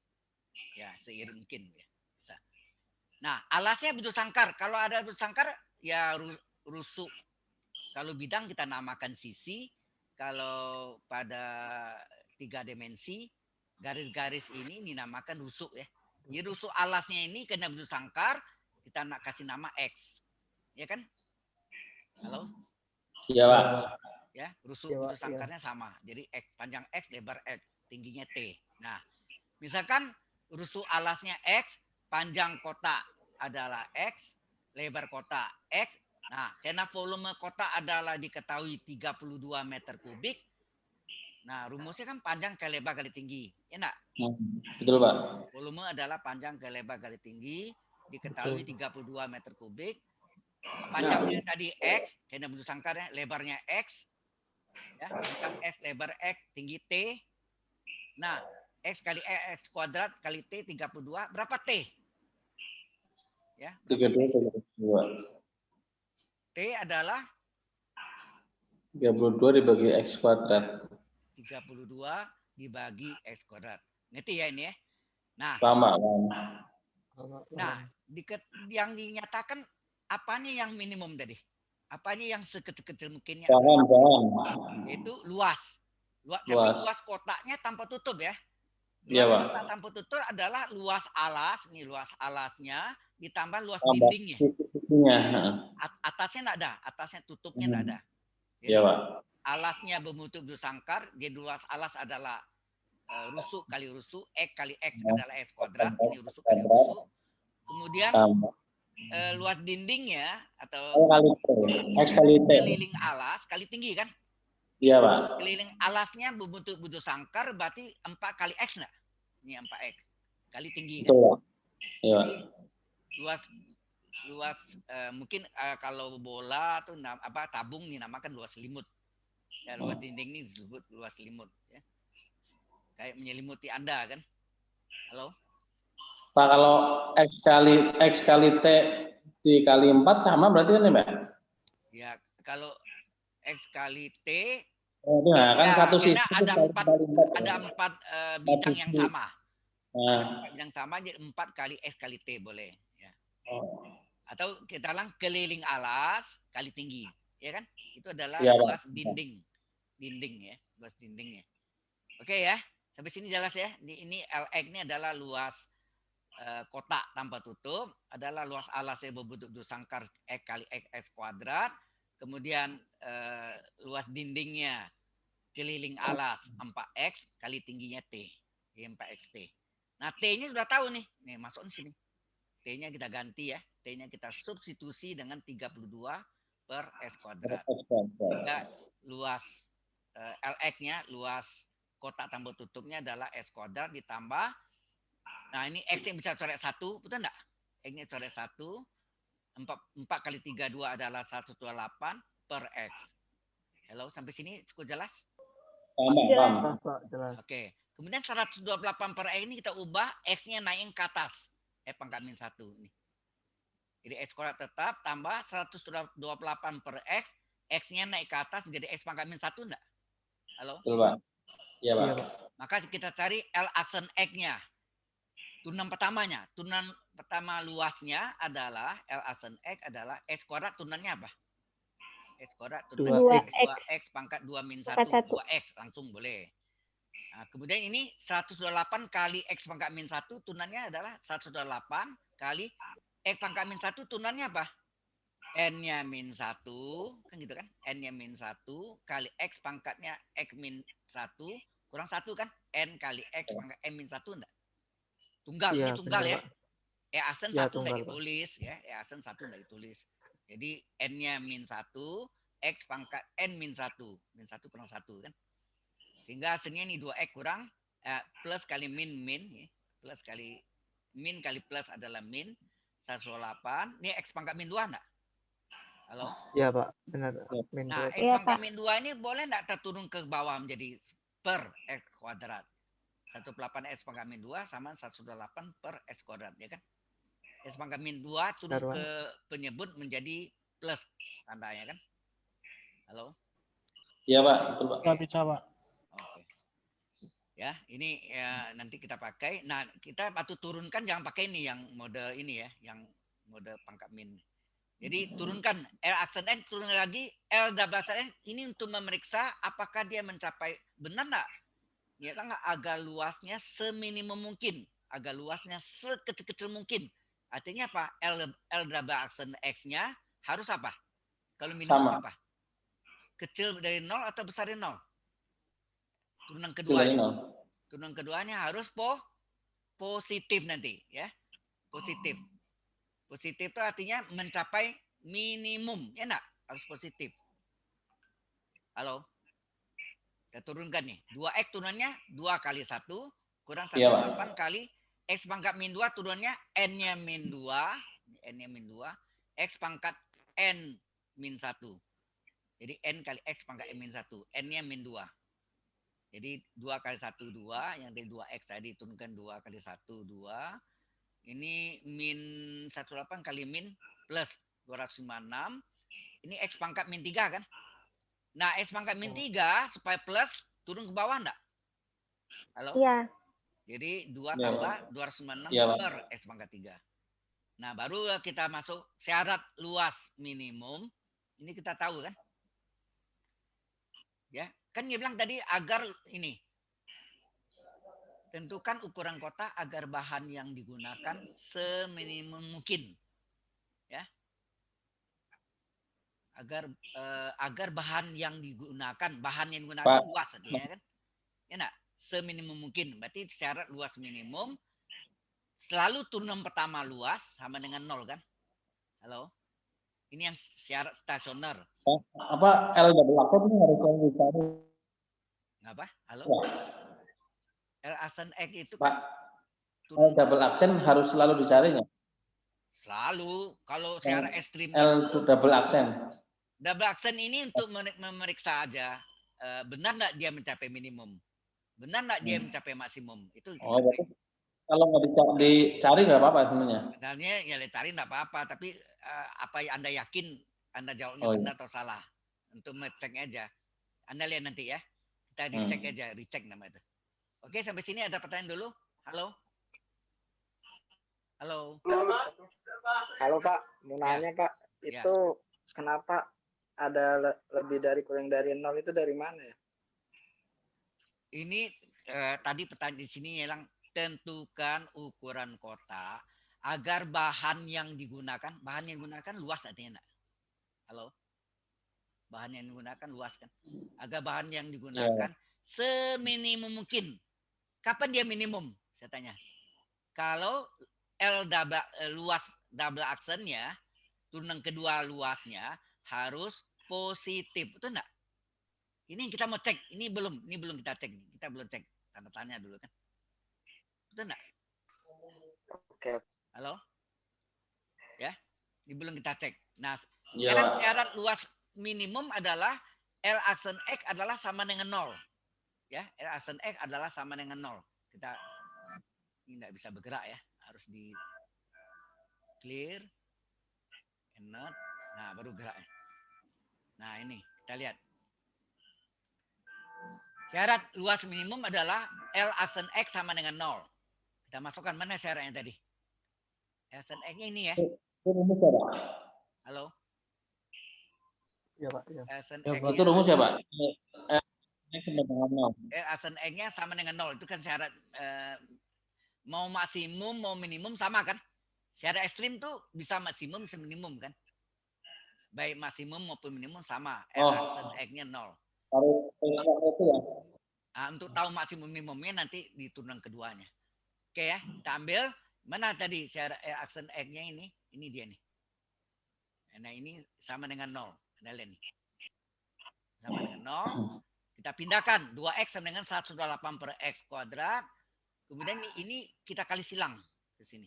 Ya, seirit mungkin. Ya. Bisa. Nah, alasnya bujur sangkar. Kalau ada bujur sangkar, ya rusuk. Kalau bidang kita namakan sisi. Kalau pada 3 dimensi, garis-garis ini dinamakan rusuk ya. Jadi rusuk alasnya ini kena bujur sangkar, kita nak kasih nama X. Ya kan? Halo? Iya, Pak. Ya, rusuk bujur sangkarnya sama. Jadi X, panjang X, lebar X, tingginya T. Nah, misalkan rusuk alasnya X, panjang kotak adalah X, lebar kotak X. Nah, karena volume kotak adalah diketahui 32 meter kubik. Nah, rumusnya kan panjang kali lebar kali tinggi. Ya enggak? Betul, Pak. Volume adalah panjang kali lebar kali tinggi, diketahui 32 meter kubik. Panjangnya tadi X, karena bujur sangkarnya, lebarnya X. Ya, panjang X, lebar X, tinggi T. Nah, X kali X kuadrat kali T 32, berapa T? Ya, 32. T adalah 32 dibagi X kuadrat. 32 dibagi X kuadrat. Ngerti ya ini ya? Nah, Sama. Nah, yang dinyatakan apanya yang minimum tadi? Apanya yang sekecil-kecil mungkinnya? Jangan. Yaitu luas. Tapi luas kotaknya tanpa tutup ya. Iya, Luas Pak. kotak tanpa tutup adalah luas alas, ini luas alasnya ditambah luas dindingnya. Atasnya enggak ada, atasnya tutupnya enggak ada. Jadi Iya, Pak. alasnya berbentuk bujur sangkar, jadi luas alas adalah rusuk kali rusuk, X kali X adalah X kuadrat, ini rusuk kali rusuk. Kemudian luas dindingnya atau X kali T. keliling alas kali tinggi kan? Iya, Pak. Keliling alasnya berbentuk bujur sangkar berarti 4 kali X enggak? Ini 4X kali tinggi kan? Betul, Pak. Iya. Jadi luas mungkin kalau bola tuh tabung dinamakan luas selimut. Ya, luas dinding ini disebut luas selimut ya. Kayak menyelimuti Anda kan? Halo? Pak, kalau X kali T dikali 4 sama berarti kan ya, Mbak? Ya, kalau X kali T nah, kan satu sisi ada 4 bidang yang sama. Yang sama jadi 4 kali X kali T boleh ya. Atau kita bilang keliling alas kali tinggi, ya kan? Itu adalah luas dinding ya, luas dindingnya. Oke ya, sampai sini jelas ya. Ini LX ini adalah luas kotak tanpa tutup, adalah luas alasnya berbentuk sangkar X kali X kuadrat. Kemudian luas dindingnya keliling alas 4X kali tingginya T, 4XT. Nah, T-nya sudah tahu nih. Nih, masuk di sini. T-nya kita ganti ya. T-nya kita substitusi dengan 32 per X kuadrat. Sehingga luas LX-nya, luas kotak tanpa tutupnya adalah X kuadrat ditambah. Nah, ini X yang bisa coret 1, betul enggak? X-nya coret 1. 4 kali 32 adalah 128 per X. Halo, sampai sini cukup jelas? Jelas, Pak, jelas. Oke. Kemudian 128 per X ini kita ubah X-nya naik ke atas. Pangkat min 1 ini. Jadi X kuadrat tetap tambah 128 per X. X-nya naik ke atas menjadi X pangkat min 1 enggak? Halo? Betul, Pak. Iya, Pak. Maka kita cari L aksen X-nya. Turunan pertamanya. Turunan pertama luasnya adalah L aksen X adalah X kuadrat turunannya apa? X kuadrat turunannya 2X pangkat 2 min 1. 2X langsung boleh. Nah, kemudian ini 128 kali X pangkat min 1 turunannya adalah 128 kali X pangkat min 1 turunannya apa? N-nya min 1, kan gitu kan? N-nya min 1 kali X pangkatnya X min 1 kurang 1 kan? N kali X pangkat M min 1 enggak? Tunggal, ini tunggal ya. Asen Ya, satu tunggal, nggak Pak. ditulis ya, Asen satu nggak ditulis. Jadi n-nya -1, x pangkat n -1 kurang 1 kan. Sehingga hasilnya ini 2x kurang plus kali min ya. Plus kali min kali plus adalah min 108. Ini x pangkat min 2 enggak? Halo? Ya, Pak. Benar. Min Nah, 2, Pak. x Iya, pangkat Pak. min 2 ini boleh enggak terturun ke bawah menjadi per x kuadrat. 108 x pangkat min 2 sama 108 per x kuadrat ya kan? X pangkat min 2 turun Benar, Pak. ke penyebut menjadi plus tandanya kan? Halo? Iya Pak, betul Pak. Nggak bisa, Pak. Oke. Ya, ini ya nanti kita pakai. Nah, kita patut turunkan jangan pakai ini yang mode ini ya, yang mode pangkat min. Jadi turunkan L aksen N, turun lagi L double aksen N ini untuk memeriksa apakah dia mencapai benar enggak? Ya kan agak luasnya seminimum mungkin, agak luasnya sekecil-kecil mungkin. Artinya apa? L double aksen X-nya harus apa? Kalau minimum Sama. apa? Kecil dari 0 atau besar dari 0? Turunan Kecil dari keduanya. 0. Turunan keduanya harus positif nanti ya. Positif. Positif itu artinya mencapai minimum, ya enggak? Harus positif. Halo? Kita turunkan nih. 2x turunannya 2 kali 1 kurang 108 Iya, Pak. kali x pangkat min 2 turunannya n-nya min 2. N-nya min 2. X pangkat n min 1. Jadi n kali x pangkat n min 1. N-nya min 2. Jadi 2 kali 1, 2. Yang dari 2x tadi turunkan 2 kali 1, 2. Ini min 108 kali min plus 256. Ini x pangkat min 3 kan? Nah, x pangkat min 3 supaya plus turun ke bawah enggak? Halo? Iya. Jadi 2 Iya, tambah Pak. 256 Iya, Pak. per x pangkat 3. Nah, baru kita masuk syarat luas minimum. Ini kita tahu kan? Ya, kan dia bilang tadi agar ini tentukan ukuran kotak agar bahan yang digunakan seminimum mungkin. Ya. Agar bahan yang digunakan Pak. luas ya kan? Ya enggak? Seminimum mungkin. Berarti syarat luas minimum selalu turunan pertama luas sama dengan 0 kan? Halo? Ini yang syarat stasioner. Apa L double aksen ini harus selalu dicari? Apa? Halo? Ya. L aksen X itu Pak, kan L double aksen harus selalu dicarinya. selalu kalau secara ekstrim L double aksen. double aksen ini untuk memeriksa aja benar nggak dia mencapai minimum, benar nggak dia mencapai maksimum. Itu Oh, berarti kalau nggak dicari nggak apa-apa sebenarnya. Sebenarnya ya dicari nggak apa-apa, tapi apa yang Anda yakin Anda jawabnya Oh, iya. benar atau salah untuk ngecek aja. Anda lihat nanti ya, kita dicek aja, recheck nama itu. Oke, sampai sini ada pertanyaan dulu. Halo. Halo. Halo Pak, mau nanya Pak, itu kenapa ada lebih dari kurang dari 0 itu dari mana ya? Ini tadi pertanyaan di sini yang tentukan ukuran kotak agar bahan yang digunakan luas artinya enggak? Halo? Bahan yang digunakan luas kan? Agar bahan yang digunakan seminimum mungkin. Kapan dia minimum? Saya tanya. Kalau luas double aksennya, turunan kedua luasnya harus positif. Betul enggak? Ini kita mau cek. Ini belum kita cek. Kita belum cek. Tanda tanya dulu kan. Betul enggak? Oke. Halo? Ya. Ini belum kita cek. Nah, Ya, sekarang syarat luas minimum adalah L aksen X adalah sama dengan 0. Ya, L aksen X adalah sama dengan 0. Kita ini enggak bisa bergerak ya. Harus di clear. Not. Nah, baru gerak. Nah, ini kita lihat. Syarat luas minimum adalah L aksen X sama dengan 0. Kita masukkan mana syaratnya tadi? Aksen X-nya ini ya. Itu rumus ya, Pak? Halo? Ya, Pak. Ya. Aksen Ya, X-nya itu rumus ya, Pak? X sama dengan 0. aksen X-nya sama dengan 0. Itu kan syarat mau maksimum, mau minimum sama kan? Syarat ekstrim tuh bisa maksimum, bisa minimum kan? Baik maksimum maupun minimum sama. L aksen X-nya 0. Harus itu ya. Nah, untuk tahu maksimum minimumnya nanti di turunan keduanya. Oke ya, kita ambil Mana tadi syarat aksen X-nya ini? Ini dia nih. Nah, ini sama dengan 0. Anda lihat nih. Sama dengan 0. Kita pindahkan 2X sama dengan 128 per X kuadrat. Kemudian ini kita kali silang ke sini.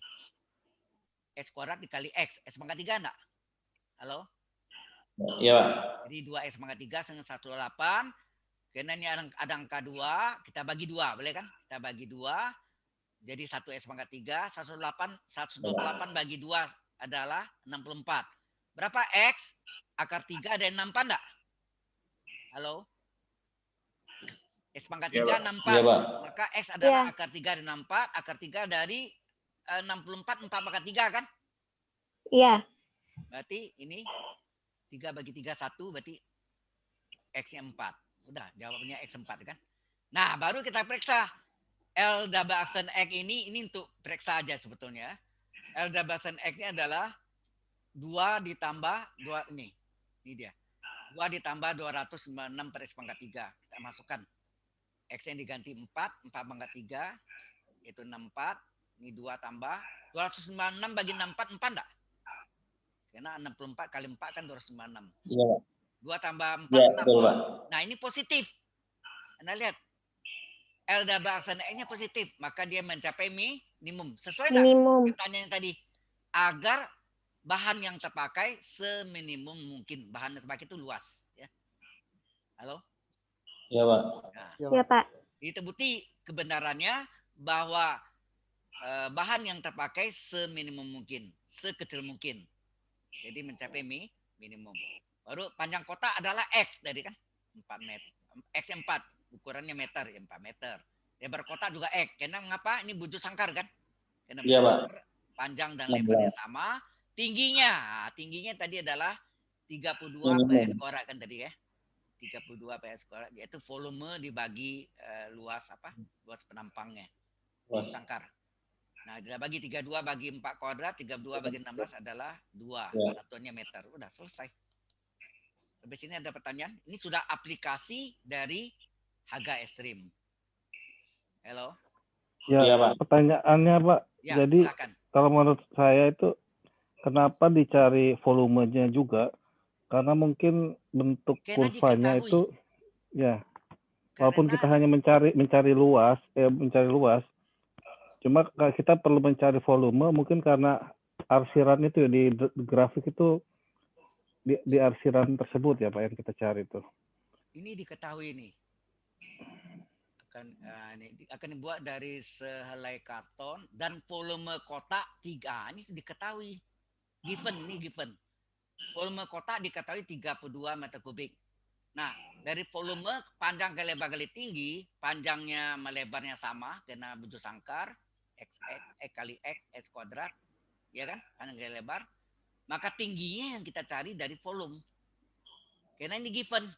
X kuadrat dikali X. S pangkat 3 enggak? Halo? Iya, Pak. Jadi 2X pangkat 3 dengan 128. Karena ini ada angka 2, kita bagi 2, boleh kan? Kita bagi 2. Jadi 1X pangkat 3, 128 bagi 2 adalah 64. Berapa X? Akar 3 ada 64 enggak? Halo? X pangkat 3, 64. Iya, Pak. Maka X adalah Iya. akar 3 dari 64. Akar 3 dari 64, 4 pangkat 3 kan? Iya. Berarti ini 3 bagi 3, 1. Berarti X-nya 4. Udah, jawabannya X4 kan? Nah, baru kita periksa. L double aksen X ini untuk periksa aja sebetulnya. L double aksen X-nya adalah 2 ditambah 2 ini. Ini dia. 2 ditambah 296 per X pangkat 3. Kita masukkan. X yang diganti 4 pangkat 3 itu 64. Ini 2 tambah 296 bagi 64 enggak? Karena 64 kali 4 kan 296. Iya, Pak. 2 tambah 4 Iya, 6. betul, Pak. Nah, ini positif. Anda lihat. L double aksen X-nya positif, maka dia mencapai minimum. Sesuai enggak Minimum. pertanyaannya tadi? Agar bahan yang terpakai seminimum mungkin. Bahan yang terpakai itu luas, ya. Halo? Iya, Pak. Nah, Iya, Pak. itu bukti kebenarannya bahwa bahan yang terpakai seminimum mungkin, sekecil mungkin. Jadi mencapai minimum. Baru panjang kotak adalah X tadi kan 4 meter. X 4, ukurannya meter, ya 4 meter. Lebar kotak juga X. Karena mengapa? Ini bujur sangkar kan? Karena Iya, Pak. panjang dan 16. lebarnya sama. Tingginya tadi adalah 32 PS kuadrat kan tadi ya. 32 PS kuadrat, yaitu volume dibagi luas penampangnya. Luas. Sangkar. Nah, kita bagi 32 bagi 4 kuadrat, 32 bagi 16 adalah 2. Ya. Satuannya meter. Udah selesai. Sampai sini ada pertanyaan? Ini sudah aplikasi dari Haga Ekstrim. Halo? Ya, Iya, Pak. pertanyaannya, Pak. Ya, Jadi silakan. kalau menurut saya itu kenapa dicari volumenya juga? Karena mungkin bentuk Karena kurvanya diketahui. itu ya walaupun Karena kita hanya mencari luas, cuma kita perlu mencari volume mungkin karena arsiran itu ya, di grafik itu di arsiran tersebut ya Pak yang kita cari itu. ini diketahui nih. Akan dibuat dari sehelai karton dan volume kotak 3. Ini diketahui. Given. Volume kotak diketahui 32 meter kubik. Nah, dari volume panjang ke lebar kali tinggi, panjangnya melebarnya sama karena bujur sangkar, X kali X kuadrat, ya kan? Panjang kali lebar. Maka tingginya yang kita cari dari volume. Karena ini given.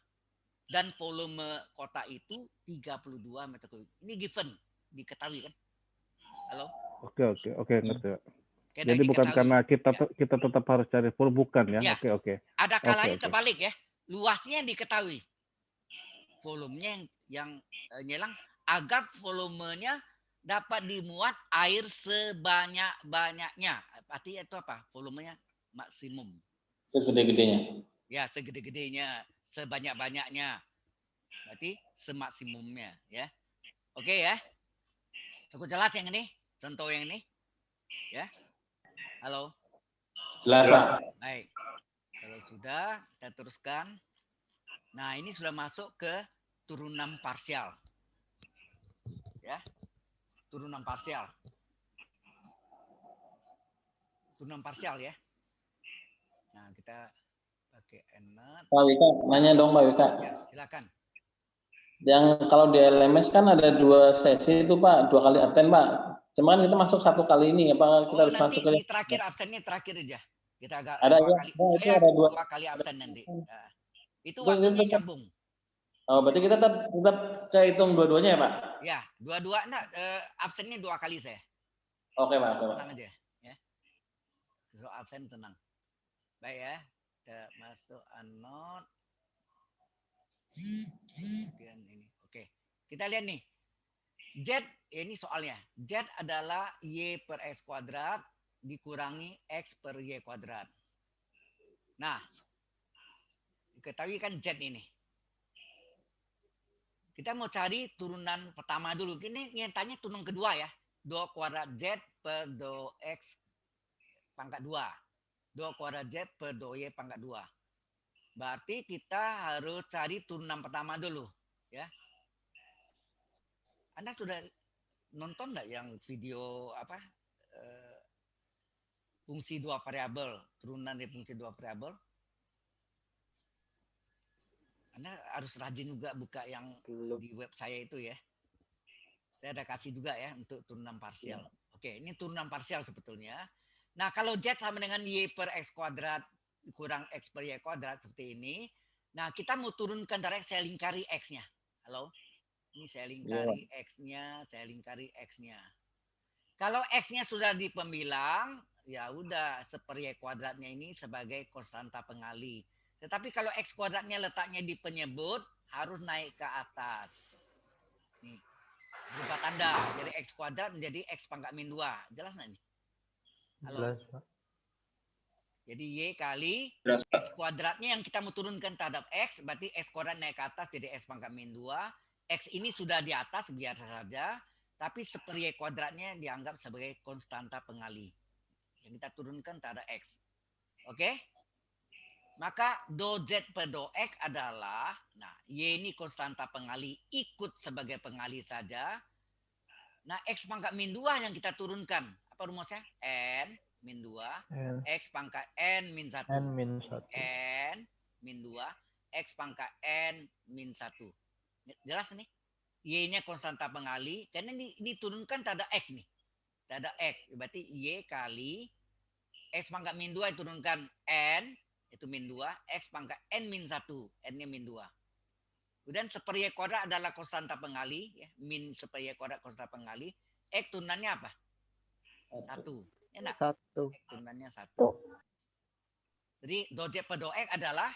Dan volume kotak itu 32 meter kubik. Ini given, diketahui kan? Halo? Oke, ngerti. Karena Jadi bukan diketahui, karena kita ya. kita tetap harus cari volume, bukan ya? Ya. Oke. Ada kalanya Oke. terbalik ya. Luasnya yang diketahui. Volumenya yang nyelang agar volumenya dapat dimuat air sebanyak-banyaknya. Artinya itu apa? Volumenya maksimum. Segede-gedenya. Ya, segede-gedenya, sebanyak-banyaknya. Berarti semaksimumnya ya. Oke ya. Cukup jelas yang ini? Contoh yang ini? Ya. Halo. Jelas, Pak. Baik. Kalau sudah, kita teruskan. Nah, ini sudah masuk ke turunan parsial. Ya. Turunan parsial. Turunan parsial ya. Nah, kita pakai enak. Pak Wika, nanya dong Pak Wika. Ya, silakan. Yang kalau di LMS kan ada 2 sesi itu Pak, 2 kali absen Pak. Cuman kita masuk 1 kali ini, apa kita harus nanti masuk di terakhir absennya terakhir aja. Kita agak ada 2 ya? kali. Nah, Saya ada 2 kali absen nanti. Nah, itu waktunya nyambung. Oh, berarti kita tetap kehitung dua-duanya ya Pak? Ya, dua-dua enggak absennya 2 kali saya. Oke Pak. Tenang aja ya. Kalau absen tenang. Baik ya. Kita masuk anot. Kemudian ini. Oke. Kita lihat nih. Z, ini soalnya. Z adalah Y per X kuadrat dikurangi X per Y kuadrat. Nah, diketahui kan Z ini. Kita mau cari turunan pertama dulu. Ini yang tanya turunan kedua ya. 2 kuadrat Z per 2X pangkat 2. 2 kuadrat Z per 2Y pangkat 2. Berarti kita harus cari turunan pertama dulu. Ya. Anda sudah nonton nggak yang video apa fungsi 2 variabel, turunan dari fungsi 2 variabel? Anda harus rajin juga buka yang di web saya itu ya. Saya ada kasih juga ya untuk turunan parsial. Oke, ini turunan parsial sebetulnya. Nah, kalau Z sama dengan Y per X kuadrat kurang X per Y kuadrat seperti ini. Nah, kita mau turunkan dari X, saya lingkari X-nya. Halo? Ini saya lingkari X-nya, saya lingkari X-nya. Kalau X-nya sudah di pembilang, ya udah per Y kuadratnya ini sebagai konstanta pengali. Tetapi kalau X kuadratnya letaknya di penyebut, harus naik ke atas. Nih, berubah tanda. Jadi X kuadrat menjadi X pangkat min 2. Jelas nggak nih? Halo? Jelas, Pak. Jadi Y kali X kuadratnya yang kita mau turunkan terhadap X, berarti X kuadrat naik ke atas jadi X pangkat min 2. X ini sudah di atas biasa saja, tapi per Y kuadratnya dianggap sebagai konstanta pengali. Yang kita turunkan terhadap X. Oke? Maka do Z per do X adalah, nah Y ini konstanta pengali, ikut sebagai pengali saja. Nah X pangkat min 2 yang kita turunkan. Apa rumusnya? N min 2, X pangkat N min 1. N min 1. N min 2, X pangkat N min 1. Jelas nih? Y-nya konstanta pengali. Karena ini diturunkan terhadap X nih. Terhadap X. Berarti Y kali X pangkat min 2 diturunkan N. Itu min 2. X pangkat N min 1. N-nya min 2. Kemudian per Y kuadrat adalah konstanta pengali. Ya. Min per Y kuadrat konstanta pengali. X turunannya apa? 1. Ya, 1. Turunannya 1. Jadi do Z per do X adalah,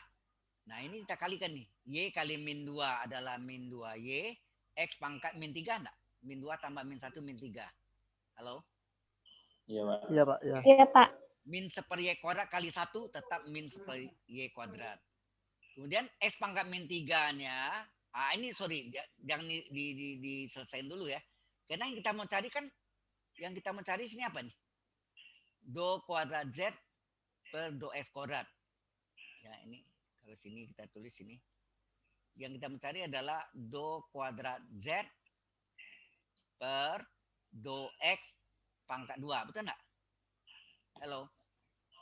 nah ini kita kalikan nih. Y kali min 2 adalah min 2Y. X pangkat min 3 enggak? Min 2 tambah min 1 min 3. Halo? Iya, Pak. Iya, Pak. Ya. Iya, Pak. Min per Y kuadrat kali 1 tetap min per Y kuadrat. Kemudian X pangkat min 3-nya, ini sorry, jangan diselesain dulu ya. Karena yang kita mau cari kan, yang kita mau cari sini apa nih? Do kuadrat Z per do X kuadrat. Ya ini, kalau sini kita tulis sini. Yang kita mencari adalah do kuadrat Z per do X pangkat 2. Betul enggak? Halo?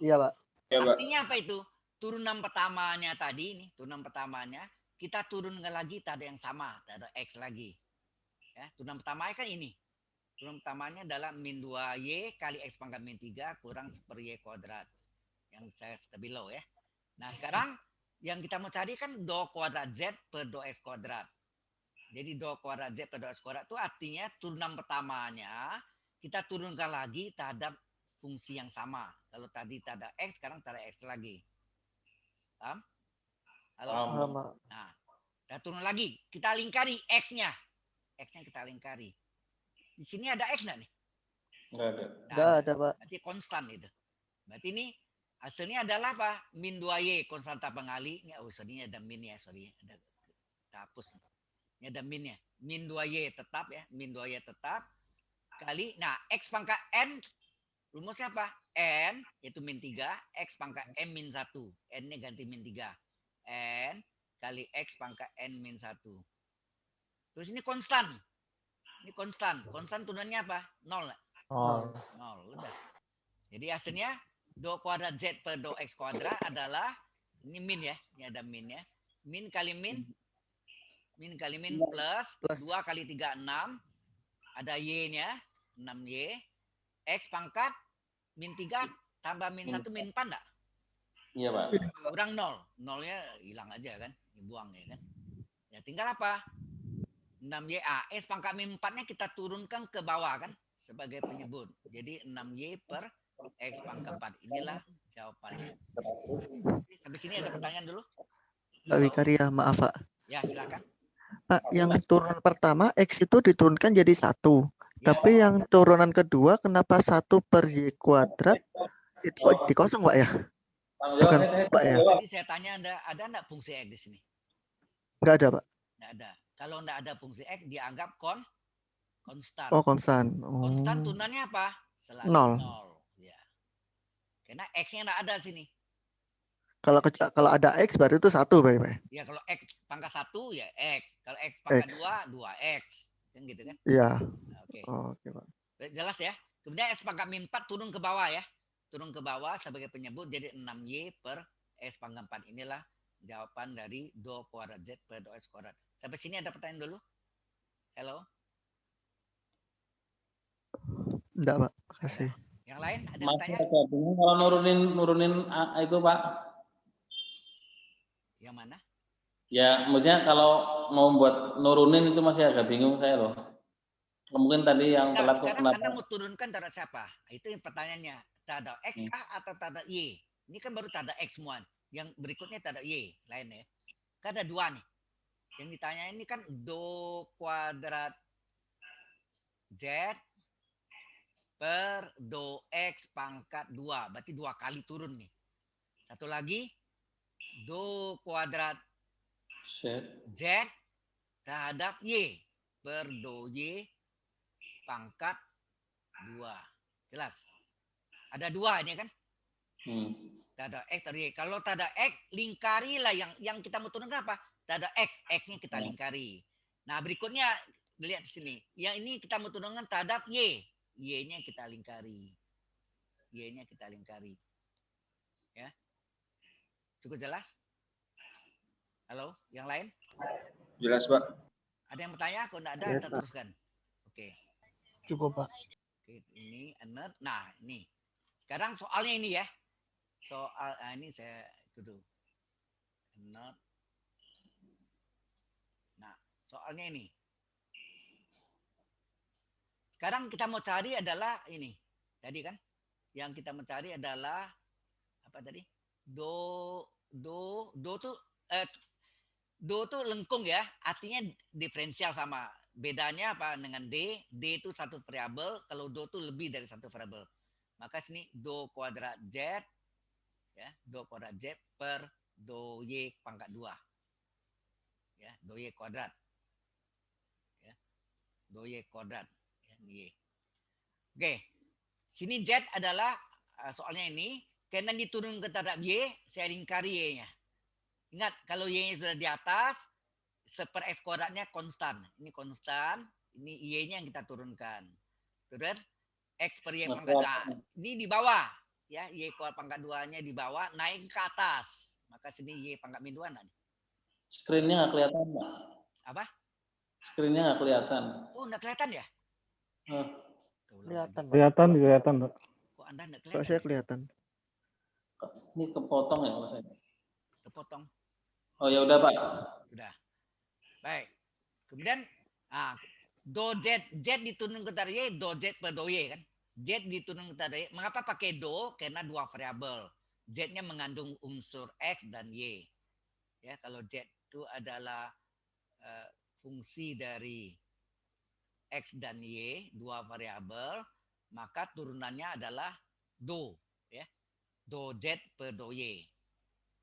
Iya, Pak. Ya, Pak. Artinya apa itu? Turunan pertamanya tadi, nih, turunan pertamanya, kita turunkan lagi tak ada yang sama, tak ada X lagi. Ya, turunan pertamanya kan ini. Turunan pertamanya adalah min 2Y kali X pangkat min 3 kurang per Y kuadrat. Yang saya below ya. Nah sekarang yang kita mau cari kan do kuadrat Z per do X kuadrat. Jadi do kuadrat Z per do X kuadrat itu artinya turunan pertamanya kita turunkan lagi terhadap fungsi yang sama. Kalau tadi tak ada X, sekarang tak ada X lagi. Paham? Halo? Nah, kita turun lagi. Kita lingkari X-nya. X-nya kita lingkari. Di sini ada X nggak nih? Nggak ada. Nggak ada, Pak. Berarti konstan itu. Berarti ini hasilnya adalah apa? Min 2Y konstanta pengali. Oh, sorry, ada min ya. Sorry, ada kita hapus. Ini ada minnya. Min 2Y tetap ya. Min 2Y tetap. Kali, nah X pangkat N. Rumusnya apa? N, yaitu min 3. X pangkat M min 1. N-nya ganti min 3. N kali X pangkat N min 1. Terus ini konstan. Ini konstan. Konstan turunannya apa? 0. 0. Udah. Jadi hasilnya do kuadrat Z per do X kuadrat adalah, ini min ya. Ini ada min ya. Min kali min. Min kali min plus 2 kali 3, 6. Ada Y-nya. 6Y. X pangkat min 3 tambah min 1 min 4 enggak? Iya, Pak. Kurang 0. 0-nya hilang aja kan. Dibuang ya kan. Ya tinggal apa? 6Y. X pangkat min 4-nya kita turunkan ke bawah kan. Sebagai penyebut. Jadi 6Y per X pangkat 4. Inilah jawabannya. Sampai sini ada pertanyaan dulu? Pak Wikaria, maaf, Pak. Ya silakan. Yang turun pertama X itu diturunkan jadi 1. Ya. Tapi yang turunan kedua kenapa 1 per Y kuadrat itu kok jadi kosong Pak ya? Bukan Pak ya? Jadi saya tanya ada enggak fungsi X di sini? Enggak ada Pak. Enggak ada. Kalau enggak ada fungsi X dianggap konstan. Oh konstan. Konstan turunannya apa? Selalu 0. Ya. Karena X-nya enggak ada sini. Kalau ada X berarti itu 1 Pak. Ya kalau X pangkat 1 ya X. Kalau X pangkat 2, 2X. Kan gitu kan? Iya. Oke. Oke Pak. Jelas ya? Kemudian X pangkat min 4 turun ke bawah ya. Turun ke bawah sebagai penyebut jadi 6Y per X pangkat 4. Inilah jawaban dari do kuadrat Z per do X kuadrat. Sampai sini ada pertanyaan dulu? Halo? Enggak Pak, makasih. Yang lain ada Masih pertanyaan? agak bingung kalau nurunin itu Pak. Yang mana? Ya, maksudnya kalau mau buat nurunin itu masih agak bingung saya loh. Mungkin tadi yang Nah, telat kok sekarang kenapa? Anda mau turunkan terhadap siapa? Itu yang pertanyaannya. Terhadap X kah atau terhadap Y? Ini kan baru terhadap X semua. Yang berikutnya terhadap Y. Lain ya. Kan ada 2 nih. Yang ditanya ini kan do kuadrat Z per do X pangkat 2. Berarti 2 kali turun nih. Satu lagi. Do kuadrat Z terhadap Y per do Y pangkat 2. Jelas? Ada 2 ini kan? Ada X tadi. Kalau tak ada X, lingkarilah yang kita mau turunkan apa? Tak ada X, X-nya kita lingkari. Nah, berikutnya lihat di sini. Yang ini kita mau turunkan terhadap Y. Y-nya kita lingkari. Y-nya kita lingkari. Ya. Cukup jelas? Halo, yang lain? Jelas, Pak. Ada yang bertanya? Kalau tidak ada, Yes, kita Pak. teruskan. Oke. Cukup Pak. Oke, ini ener. Nah, ini. Sekarang soalnya ini ya. Soal ini saya tutup. Ener. Nah, soalnya ini. Sekarang kita mau cari adalah ini. Tadi kan? Yang kita mencari adalah apa tadi? Do tuh lengkung ya, artinya diferensial sama. Bedanya apa dengan D? D itu satu variabel, kalau do itu lebih dari satu variabel. Maka sini do kuadrat Z ya, do kuadrat Z per do Y pangkat 2. Ya, do Y kuadrat. Ya. Do Y kuadrat ya, Y. Oke. Sini Z adalah soalnya ini karena diturun ke terhadap Y, saya lingkari Y-nya. Ingat, kalau Y-nya sudah di atas, seper X kuadratnya konstan. Ini konstan, ini Y-nya yang kita turunkan. Terus X per Y pangkat 2. Ini di bawah. Ya, Y kuadrat pangkat 2-nya di bawah, naik ke atas. Maka sini Y pangkat min 2. Screen-nya nggak kelihatan, Pak. Apa? Screen-nya nggak kelihatan. Oh, nggak kelihatan ya? Kelihatan. Kelihatan. Pak. Kok Anda nggak Pak kelihatan? saya kelihatan. Ini kepotong ya Mas? Kepotong. Oh ya udah Pak. Sudah. Baik. Kemudian do Z diturunkan ke terhadap Y, do Z per do Y kan. Z diturunkan ke terhadap Y. Mengapa pakai do? Karena 2 variabel. Z-nya mengandung unsur X dan Y. Ya, kalau Z itu adalah fungsi dari X dan Y, 2 variabel, maka turunannya adalah do, ya. Do Z per do Y.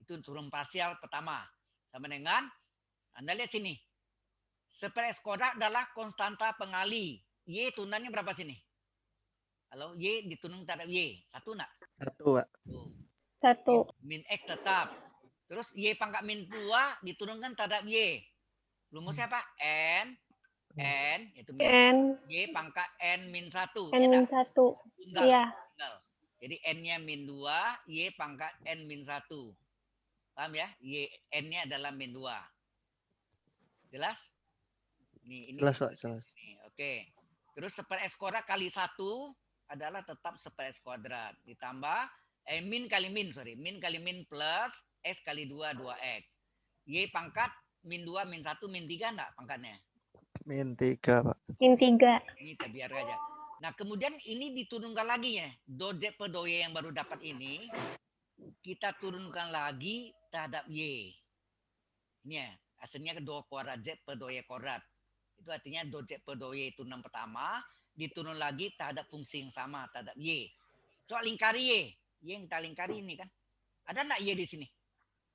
Itu turun parsial pertama. Sama dengan Anda lihat sini. Seper X kuadrat adalah konstanta pengali. Y turunannya berapa sini? Halo, Y diturun terhadap Y. 1 enggak? 1, Pak. 1. Min X tetap. Terus Y pangkat min 2 diturunkan terhadap Y. Rumusnya apa? N itu N. Y pangkat N min 1. N min 1. Iya. Jadi N-nya min 2, Y pangkat N min 1. Paham ya? N-nya adalah min 2. Jelas? Ini jelas, Pak, jelas. Oke. Terus seper X kuadrat kali 1 adalah tetap seper X kuadrat. Ditambah min kali min plus X kali 2, 2X. Y pangkat min 2, min 1, min 3 enggak pangkatnya? Min 3, Pak. Min 3. Ini kita biar aja. Nah, kemudian ini diturunkan lagi ya. Do Z per do Y yang baru dapat ini, kita turunkan lagi terhadap Y. Ini ya, Hasilnya 2 kuadrat Z per 2Y kuadrat. Itu artinya 2Z per 2Y itu 6 pertama. Diturun lagi terhadap fungsi yang sama, terhadap Y. Coba lingkari Y. Y yang kita lingkari ini kan. Ada enggak Y di sini?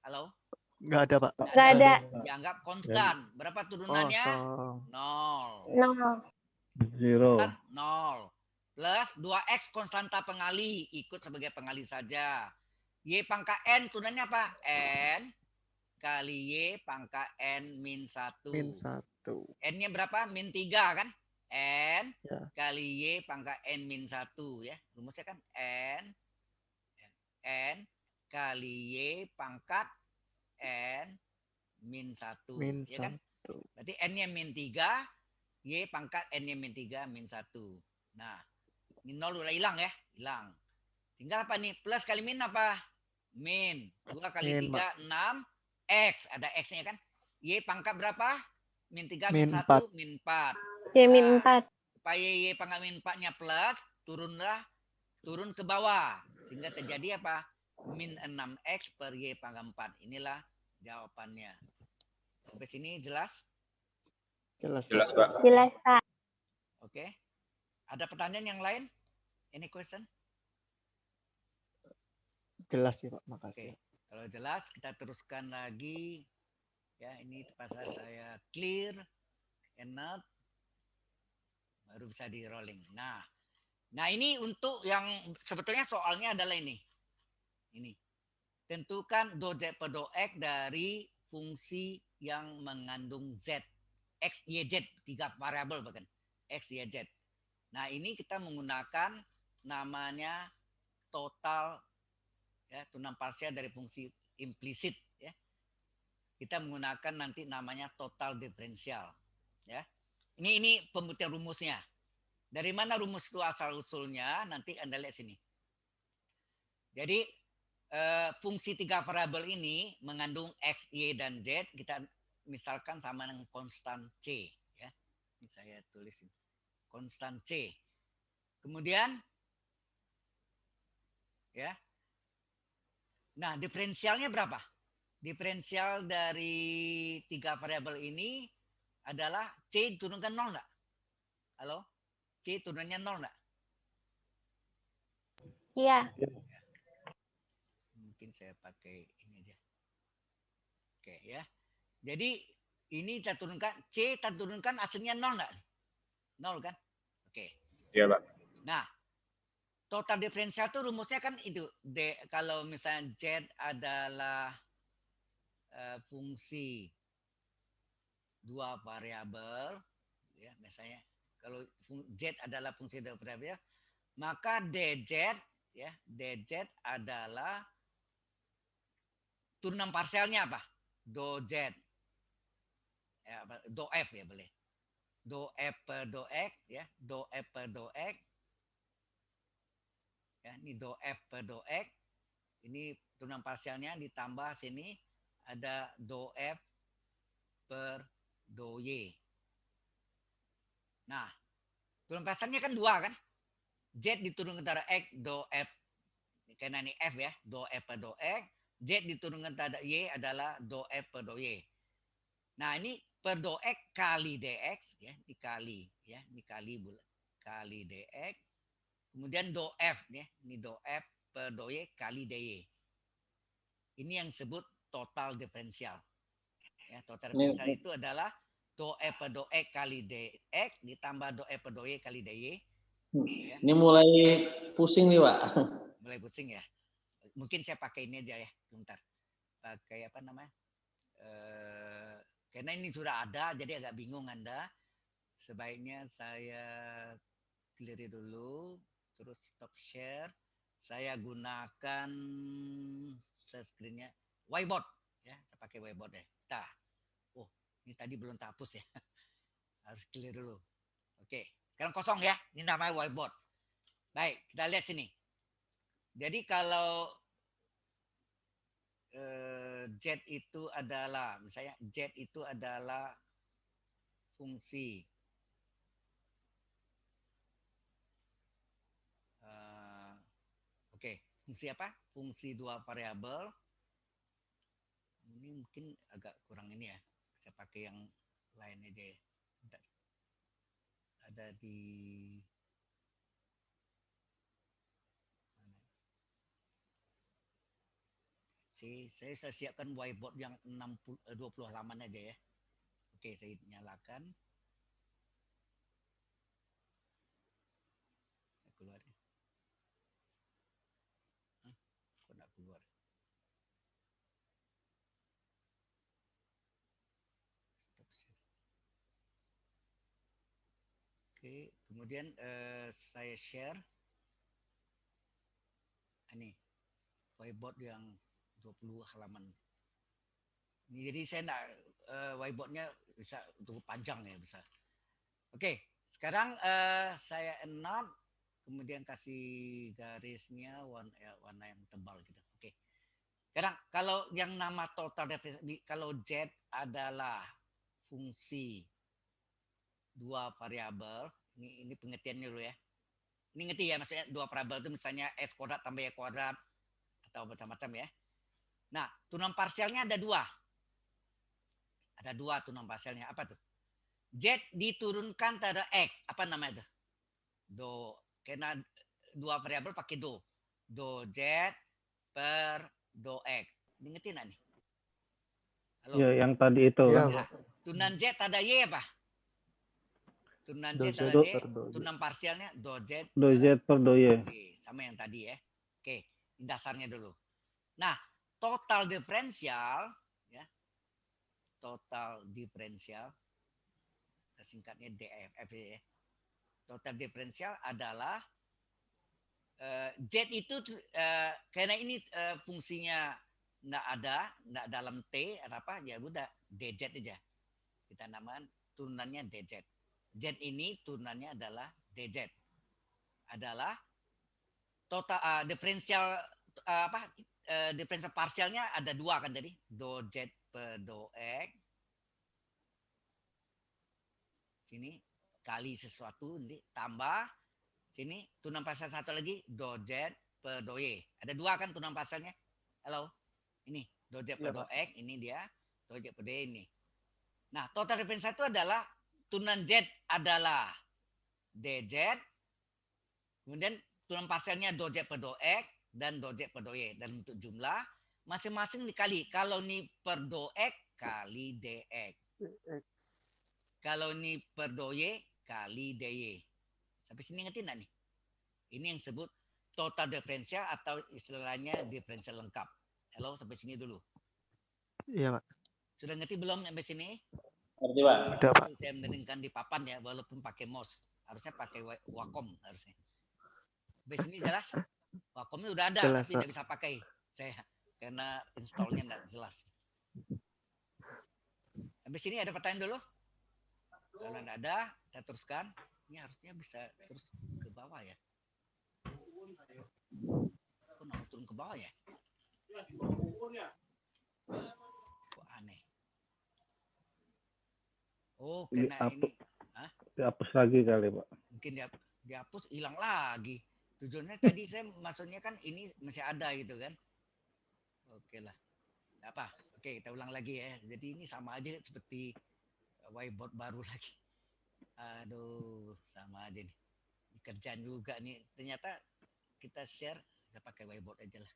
Halo? Nggak ada, Pak. Nggak ada. Dianggap konstan. Berapa turunannya? Kosong. 0. 0. 0. 0. Plus 2X konstanta pengali. Ikut sebagai pengali saja. Y pangkat N turunannya apa? N kali Y pangkat N min 1. Min 1. N-nya berapa? Min 3 kan? N Ya. kali Y pangkat N min 1. Ya. Rumusnya kan N kali Y pangkat N min 1. Min Ya kan? 1. Berarti N-nya min 3. Y pangkat N-nya min 3 min 1. Nah, ini 0 udah hilang ya. Hilang. Tinggal apa nih? Plus kali min apa? Min. 2 kali Min, 3, 6. X. Ada X-nya kan? Y pangkat berapa? Min 3 Min min 1 4. min 4. Y min 4. Supaya Y pangkat min 4-nya plus, turun ke bawah. Sehingga terjadi apa? Min 6X per Y pangkat 4. Inilah jawabannya. Sampai sini jelas? Jelas. Jelas, Pak. Jelas, Pak. Oke. Ada pertanyaan yang lain? Any question? Jelas sih, Pak. Oke. Makasih. Kalau jelas, kita teruskan lagi. Ya, ini pasal saya clear, enak, baru bisa di rolling. Nah, ini untuk yang sebetulnya soalnya adalah ini. Ini. Tentukan do Z per do X dari fungsi yang mengandung Z. X, Y, Z. 3 variabel bahkan. X, Y, Z. Nah, ini kita menggunakan namanya total, ya, turunan parsial dari fungsi implisit. Ya. Kita menggunakan nanti namanya total diferensial. Ya. Ini pembuktian rumusnya. Dari mana rumus itu asal usulnya? Nanti Anda lihat sini. Jadi fungsi 3 variabel ini mengandung X, Y, dan Z. Kita misalkan sama dengan konstan C. Ya. Ini saya tulis ini. Konstan C. Kemudian, ya. Nah, diferensialnya berapa? Diferensial dari 3 variabel ini adalah C turunkan 0 enggak? Halo? C turunannya 0 enggak? Iya. Mungkin saya pakai ini aja. Oke ya. Jadi ini kita turunkan, C kita turunkan aslinya 0 enggak? 0 kan? Oke. Iya, Pak. Nah, total diferensial itu rumusnya kan itu. Kalau misalnya Z adalah fungsi 2 variabel, ya misalnya kalau Z adalah fungsi 2 variabel, maka DZ, ya DZ adalah turunan parsialnya apa? Do Z, ya, do F ya boleh. Do F per do X, ya do F per do X, ya ini do F per do X, ini turunan parsialnya ditambah sini ada do F per do Y. Nah, turunan parsialnya kan 2 kan? Z diturunkan antara X do F, karena ini F ya, do F per do X. Z diturunkan antara Y adalah do F per do Y. Nah, ini per do X kali DX, ya, dikali, ya, dikali kali DX. Kemudian do F, ya, ini do F per do Y kali DY. Ini yang disebut total diferensial. Ya, total diferensial itu adalah do F per do X kali DX ditambah do F per do Y kali DY. Ya. Ini mulai pusing nih, Pak. Mulai pusing ya. Mungkin saya pakai ini aja ya, bentar. Pakai apa namanya? Karena ini sudah ada, jadi agak bingung Anda. Sebaiknya saya clear dulu, terus stop share. Saya gunakan screen-nya whiteboard, ya. Saya pakai whiteboard ya. Nah, oh ini tadi belum terhapus ya. Harus clear dulu. Oke, sekarang kosong ya. Ini namanya whiteboard. Baik, kita lihat sini. Jadi kalau Z itu adalah, misalnya Z itu adalah fungsi fungsi apa? Fungsi 2 variabel. Ini mungkin agak kurang ini ya. Saya pakai yang lain aja ya. Bentar. Ada di saya siapkan whiteboard yang 20 halaman aja ya. Oke, saya nyalakan. Keluar. Kok nggak keluar? Oke, kemudian saya share. Ini whiteboard yang 20 halaman. Ini jadi saya enggak whiteboardnya bisa cukup panjang ya bisa. Oke, sekarang saya enam, kemudian kasih garisnya warna yang tebal gitu. Oke. Sekarang kalau yang nama total definisi, kalau Z adalah fungsi dua variabel, ini pengertiannya dulu ya. Ini ngerti ya, maksudnya dua variabel itu misalnya S kuadrat tambah Y kuadrat atau macam-macam ya. Nah, turunan parsialnya ada dua. Ada dua turunan parsialnya. Apa tuh? Z diturunkan pada X. Apa namanya itu? Do. Karena dua variabel pakai do. Do Z per do X. Ini ngerti nggak nih? Halo? Ya, yang tadi itu. Ya, kan? Pak. Turunan Z ada Y apa? Turunan Z Do ada Z Y. per do Y. Turunan parsialnya do Z. Do Z per do Y. Sama yang tadi ya. Oke, dasarnya dulu. Nah, total diferensial ya. Total diferensial singkatnya DF ya. Total diferensial adalah Z itu karena ini fungsinya enggak dalam T ada apa ya udah DZ aja. Kita namakan turunannya DZ. Z ini turunannya adalah DZ. Adalah total diferensial diferensial parsialnya ada dua kan tadi, do Z per do X. Sini kali sesuatu nanti tambah sini turunan parsial satu lagi do Z per do Y. Ada dua kan turunan parsialnya. Halo. Ini do Z per do X, ini dia do Z per do Y ini. Nah, total diferensial itu adalah turunan Z adalah DZ. Kemudian turunan parsialnya do Z per do X dan do Z per do Y dalam bentuk jumlah masing-masing dikali. Kalau ini per do X kali DX. Kalau ini per do Y kali DY. Sampai sini ngerti enggak nih? Ini yang disebut total diferensial atau istilahnya diferensial lengkap. Halo, sampai sini dulu. Iya, Pak. Sudah ngerti belum sampai sini? Ngerti, Pak. Sudah, Pak. Saya meneringkan di papan ya, walaupun pakai mouse. Harusnya pakai Wacom harusnya. Sampai sini jelas? Wacomnya udah ada, Jelas, tapi tidak bisa pakai. Saya karena installnya tidak jelas. Sampai sini ada pertanyaan dulu? Kalau tidak ada, kita teruskan. Ini harusnya bisa terus ke bawah ya. Kok mau turun ke bawah ya? Kok aneh. Oh, karena ini. Dihapus lagi kali, Pak. Mungkin dihapus, hilang lagi. Tujuannya tadi saya maksudnya kan ini masih ada gitu kan. Oke lah. Tidak apa. Oke, kita ulang lagi ya. Jadi ini sama aja seperti whiteboard baru lagi. Aduh, sama aja nih. Kerjaan juga nih. Ternyata kita share, kita pakai whiteboard aja lah.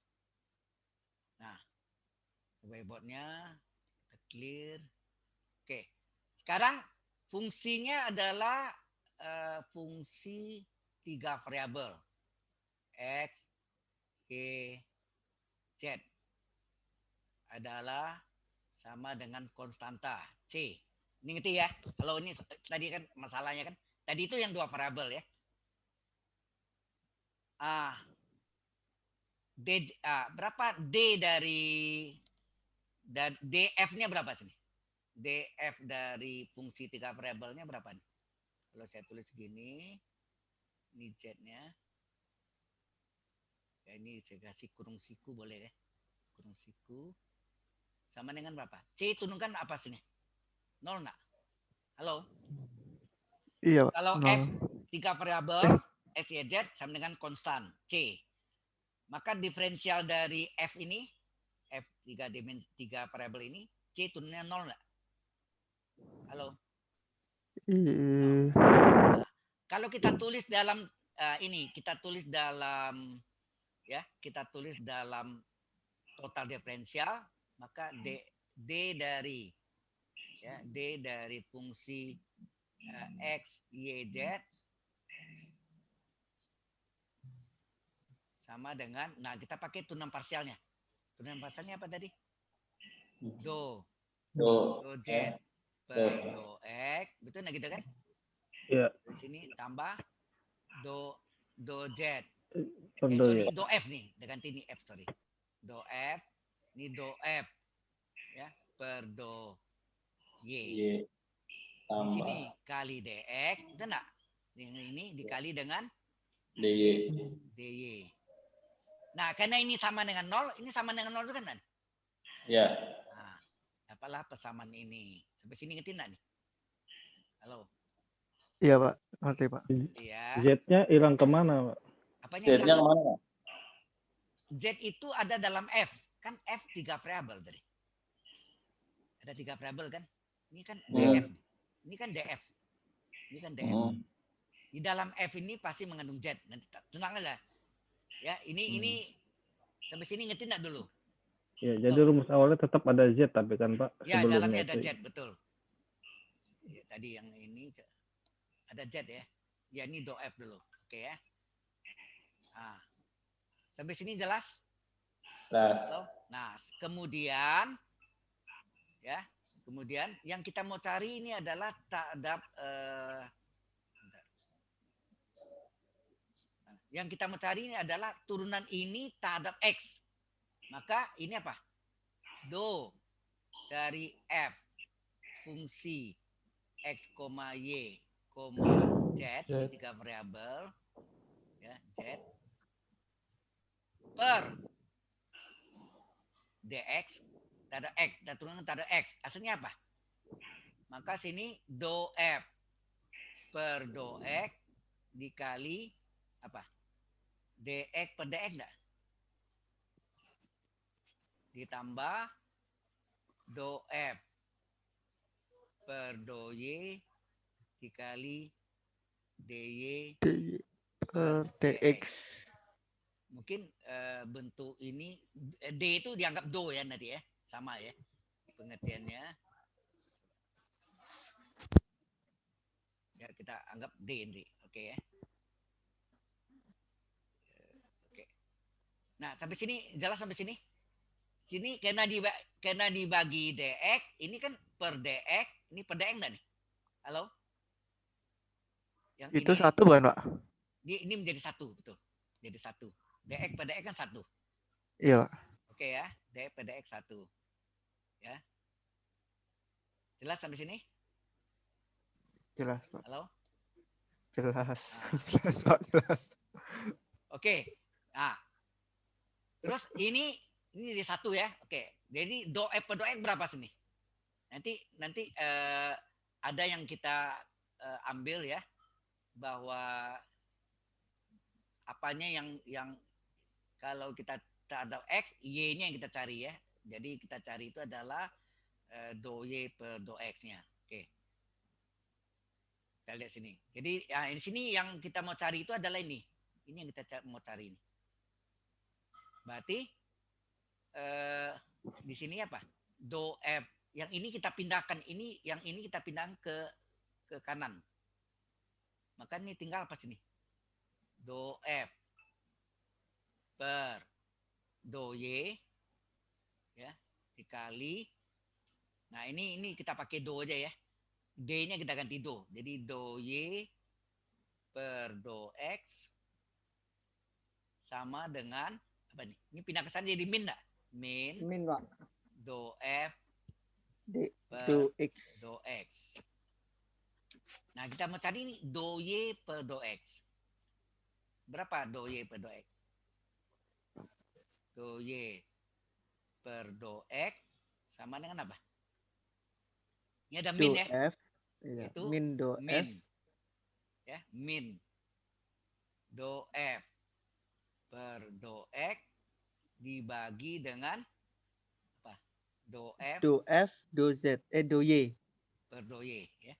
Nah, whiteboardnya kita clear. Oke, sekarang fungsinya adalah fungsi 3 variabel. X, Y, Z. Adalah sama dengan konstanta C. Ini ngerti ya? Kalau ini tadi kan masalahnya kan. Tadi itu yang 2 variabel ya. Berapa D dari DF-nya berapa sini? DF dari fungsi 3 variabelnya berapa nih? Kalau saya tulis gini, ini Z-nya. Ya, ini saya kasih kurung siku boleh ya? Kurung siku. Sama dengan berapa? C turunkan apa sini? 0 enggak? Halo? Iya, Pak. Kalau 0. F 3 variabel, X, Y, Z sama dengan konstan C. Maka diferensial dari F ini, F 3 variabel ini, C turunnya 0 enggak? Halo. Ih, Kalau kita tulis dalam ini, kita tulis dalam total diferensial, maka D dari fungsi X, Y, Z sama dengan, nah kita pakai turunan parsialnya. Turunan parsialnya apa tadi? Do Z per do X, betul nggak gitu kan? Iya. Di sini tambah do Z. Contoh ya. Do F nih, ganti ini F, sorry. Do F, ini do F ya per do Y. Di sini kali DX, betul enggak? Ini dikali dengan DY. Nah, karena ini sama dengan 0, ini sama dengan 0 kan? Ya. Nah, apalah persamaan ini? Sampai sini ngerti enggak nih? Halo. iya Pak, ngerti Pak. Iya. Z-nya hilang kemana, Pak? Apanya Z-nya kemana, Pak? Z itu ada dalam F. Kan F 3 variabel tadi. Ada 3 variabel kan? Ini kan DF. Ini kan DF. Ini kan DF. Di dalam F ini pasti mengandung Z. Nanti tenang aja. Ya, ini sampai sini ngerti enggak dulu? Ya, jadi rumus awalnya tetap ada Z tapi kan Pak Ya, sebelumnya dalamnya ada itu. Z, betul. Ya, tadi yang ini ada Z ya. Ya, ini do F dulu. Oke ya. Nah, sampai sini jelas? Nah, kemudian yang kita mau cari ini adalah ta'dab yang kita mau cari ini adalah turunan ini terhadap X. Maka ini apa? Do dari F fungsi X, Y, Z, ini 3 variabel ya, Z per DX terhadap X, dan turunan terhadap X. Hasilnya apa? Maka sini do F per do X dikali apa? DX per DX enggak? Ditambah do F per do Y dikali DY per DX. Mungkin bentuk ini D itu dianggap do ya nanti ya, sama ya pengertiannya. Ya kita anggap D nanti, oke ya. Oke. Nah sampai sini jelas sampai sini. Sini karena dibagi DX, ini kan per DX, ini per DX enggak nih? Halo? Yang Itu ini, satu bukan Pak? Ini menjadi satu, betul. Jadi satu. DX per DX kan satu. Iya Pak. Oke ya, DX per DX satu. Ya. Jelas sampai sini? Jelas Pak. Halo? Jelas. Nah. Jelas. Oke. Nah. Terus ini di satu ya. Oke. Jadi do F per do X berapa sini? Nanti ada yang kita ambil ya, bahwa apanya yang kalau kita terhadap X, Y-nya yang kita cari ya. Jadi kita cari itu adalah do Y per do X-nya. Oke. Kita lihat sini. Jadi ya, di sini yang kita mau cari itu adalah ini. Ini yang kita mau cari ini. Berarti di sini apa? Do F. Yang ini kita pindahkan, yang ini kita pindahkan ke kanan. Maka ini tinggal apa sini? Do F per do Y ya dikali. Nah, ini kita pakai do aja ya. D-nya kita ganti do. Jadi do Y per do X sama dengan apa nih? Ini pindah ke sana jadi min enggak? Min Pak. do F per do X. do X. Nah, kita mau cari ini do Y per do X. Berapa do Y per do X? Do Y per do X sama dengan apa? Ini ada min do ya. F. Iya. Itu Min do min. F. Ya, min do F per do X dibagi dengan apa? Do F Do F, do Z, do Y. per do Y ya.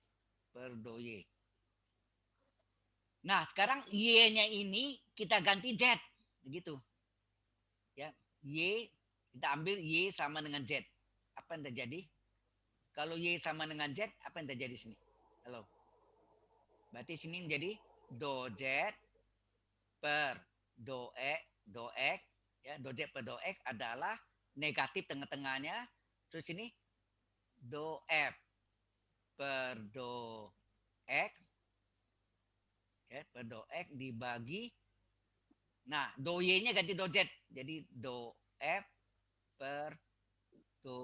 Per do Y. Nah, sekarang Y-nya ini kita ganti Z. Begitu. Ya, Y kita ambil Y sama dengan Z. Apa yang terjadi? Kalau Y sama dengan Z, apa yang terjadi sini? Halo. Berarti sini menjadi do Z per do X ya, do Z per do X adalah negatif tengah-tengahnya. Terus ini do F per do X ya, per do X dibagi. Nah, do Y-nya ganti do Z. Jadi do F per do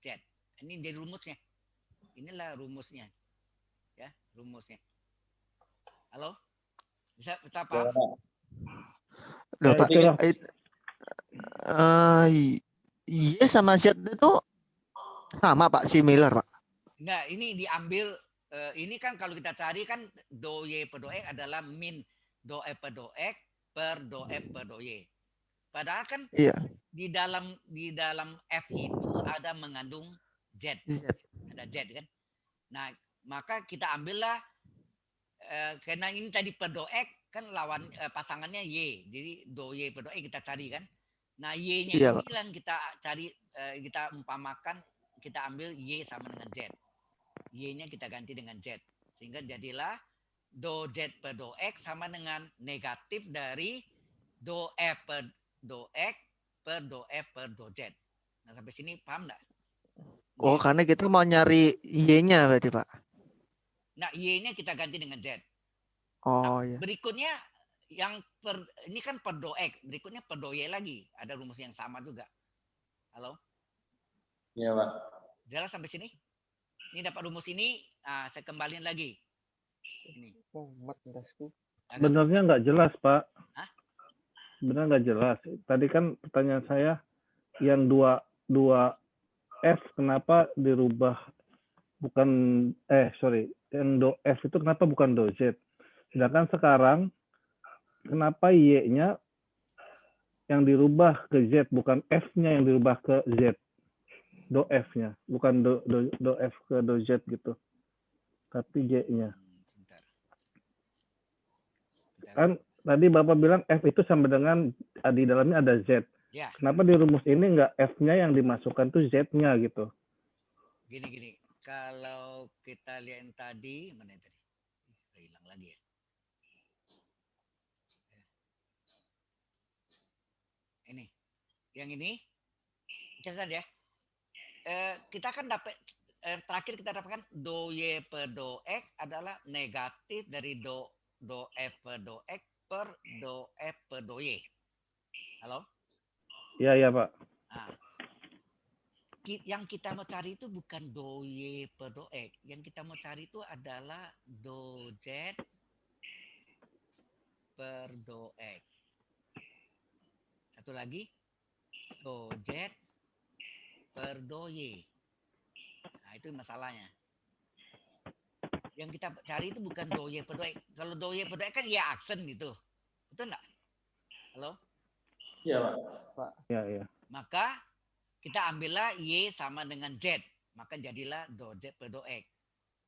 Z. Ini jadi rumusnya. Inilah rumusnya. Ya, rumusnya. Halo? Bisa paham? Loh, Pak. Itulah. Y sama Z itu sama, Pak, similar, Pak. Nah, ini diambil ini kan kalau kita cari kan do Y per do X adalah min do F per do X per do F per do Y. Padahal kan Iya. di dalam F itu ada mengandung Z. Ada Z kan. Nah, maka kita ambillah karena ini tadi per do X kan lawan pasangannya Y. Jadi do Y per do X kita cari kan. Nah, Y-nya Iya, ini yang kita cari, kita umpamakan, kita ambil Y sama dengan Z. Y-nya kita ganti dengan Z. Sehingga jadilah do Z per do X sama dengan negatif dari do F per do X per do F per do Z. Nah, sampai sini paham nggak? Oh, karena kita mau nyari Y-nya berarti, Pak. Nah, Y-nya kita ganti dengan Z. Oh, Nah, iya. berikutnya yang ini kan per do X, berikutnya per do Y lagi. Ada rumus yang sama juga. Halo? Iya, Pak. Jelas sampai sini? Ini dapat rumus ini, saya kembaliin lagi. Ini. Sebenarnya nggak jelas, Pak. Hah? Sebenarnya nggak jelas. Tadi kan pertanyaan saya yang dua F kenapa dirubah bukan yang do F itu kenapa bukan do Z? Sedangkan sekarang kenapa Y-nya yang dirubah ke Z, bukan F-nya yang dirubah ke Z? Do F-nya, bukan do F ke do Z gitu. Tapi Y-nya. Kan tadi Bapak bilang F itu sama dengan di dalamnya ada Z. Ya. Kenapa di rumus ini nggak F-nya yang dimasukkan tuh Z-nya gitu? Gini. Kalau kita lihat yang tadi, mana yang tadi? Hilang lagi ya. Ini. Yang ini. Catat ya. Kita kan dapat terakhir kita dapatkan do Y per do X adalah negatif dari do F per do X per do F per do Y. Halo? Iya, Pak. Nah, yang kita mau cari itu bukan do Y per do X. Yang kita mau cari itu adalah do Z per do X. Satu lagi, do Z per do Y. Nah, itu masalahnya. Yang kita cari itu bukan do Y per do X. Kalau do Y per do X kan ya aksen gitu. Betul enggak? Halo? Iya, Pak. Iya. Maka kita ambillah Y sama dengan Z. Maka jadilah do Z per do X.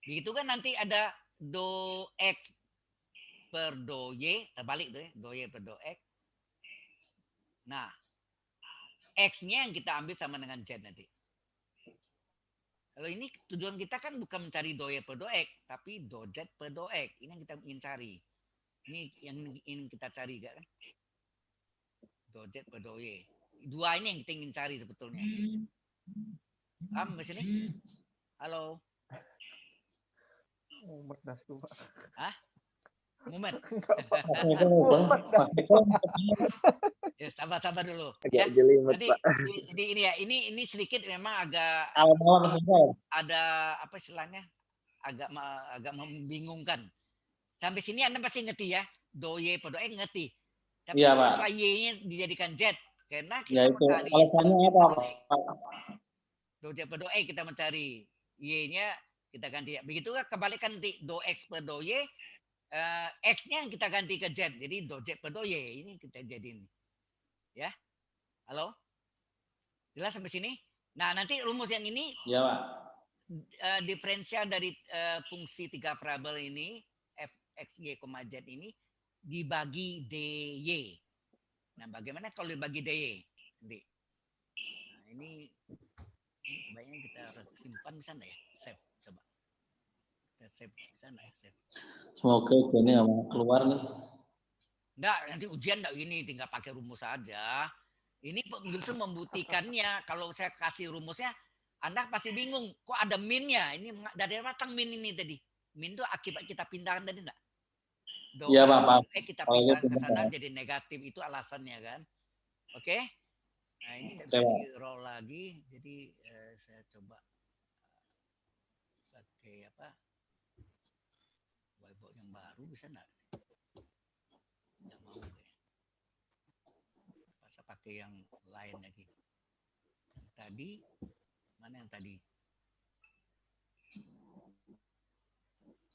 Begitu kan nanti ada do X per do Y. Terbalik tuh ya. Do Y per do X. Nah, X-nya yang kita ambil sama dengan Z nanti. Kalau ini tujuan kita kan bukan mencari do Y per do X, tapi do Z per do X. Ini yang kita ingin cari. Ini yang ingin kita cari kan? Do Z per do Y. Dua ini yang kita ingin cari sebetulnya. Paham di sini? Halo. Mumet dah tuh, Pak. Hah? Mumet. Ya, sabar dulu. Ya. Jadi ini ya, ini sedikit memang agak ada apa istilahnya? Agak membingungkan. Sampai sini Anda pasti ngerti ya. Do Y per do X ngerti. Tapi Iya, Pak. kenapa Y-nya dijadikan Z? Karena kita Ya itu. mencari Alasannya apa, Pak? do Z per do X kita mencari. Y-nya kita ganti. Begitu kan kebalikan nanti do X per do Y. X-nya yang kita ganti ke Z. Jadi do Z per do Y. Ini kita jadiin. Ya. Halo? Jelas sampai sini? Nah, nanti rumus yang ini. Ya, Pak. diferensial dari fungsi 3 variabel ini f, x, y, z ini dibagi dy. Nah, bagaimana kalau dibagi dy? Nah, ini sebaiknya kita simpan di sana ya. Save, coba. Kita save di sana ya. Save. Semoga ujiannya nggak mau keluar nih. Enggak, nanti ujian enggak ini tinggal pakai rumus saja. Ini justru membuktikannya. Kalau saya kasih rumusnya, Anda pasti bingung. Kok ada minnya? Ini dari datang min ini tadi. Min itu akibat kita pindahkan tadi enggak? Iya, Pak. Kita pindahkan ke sana jadi negatif, itu alasannya kan. Oke? Nah, ini enggak bisa di-roll lagi. Jadi saya coba pakai apa? Whiteboard yang baru bisa enggak? Enggak mau deh. Masa pakai yang lain lagi. Tadi mana yang tadi?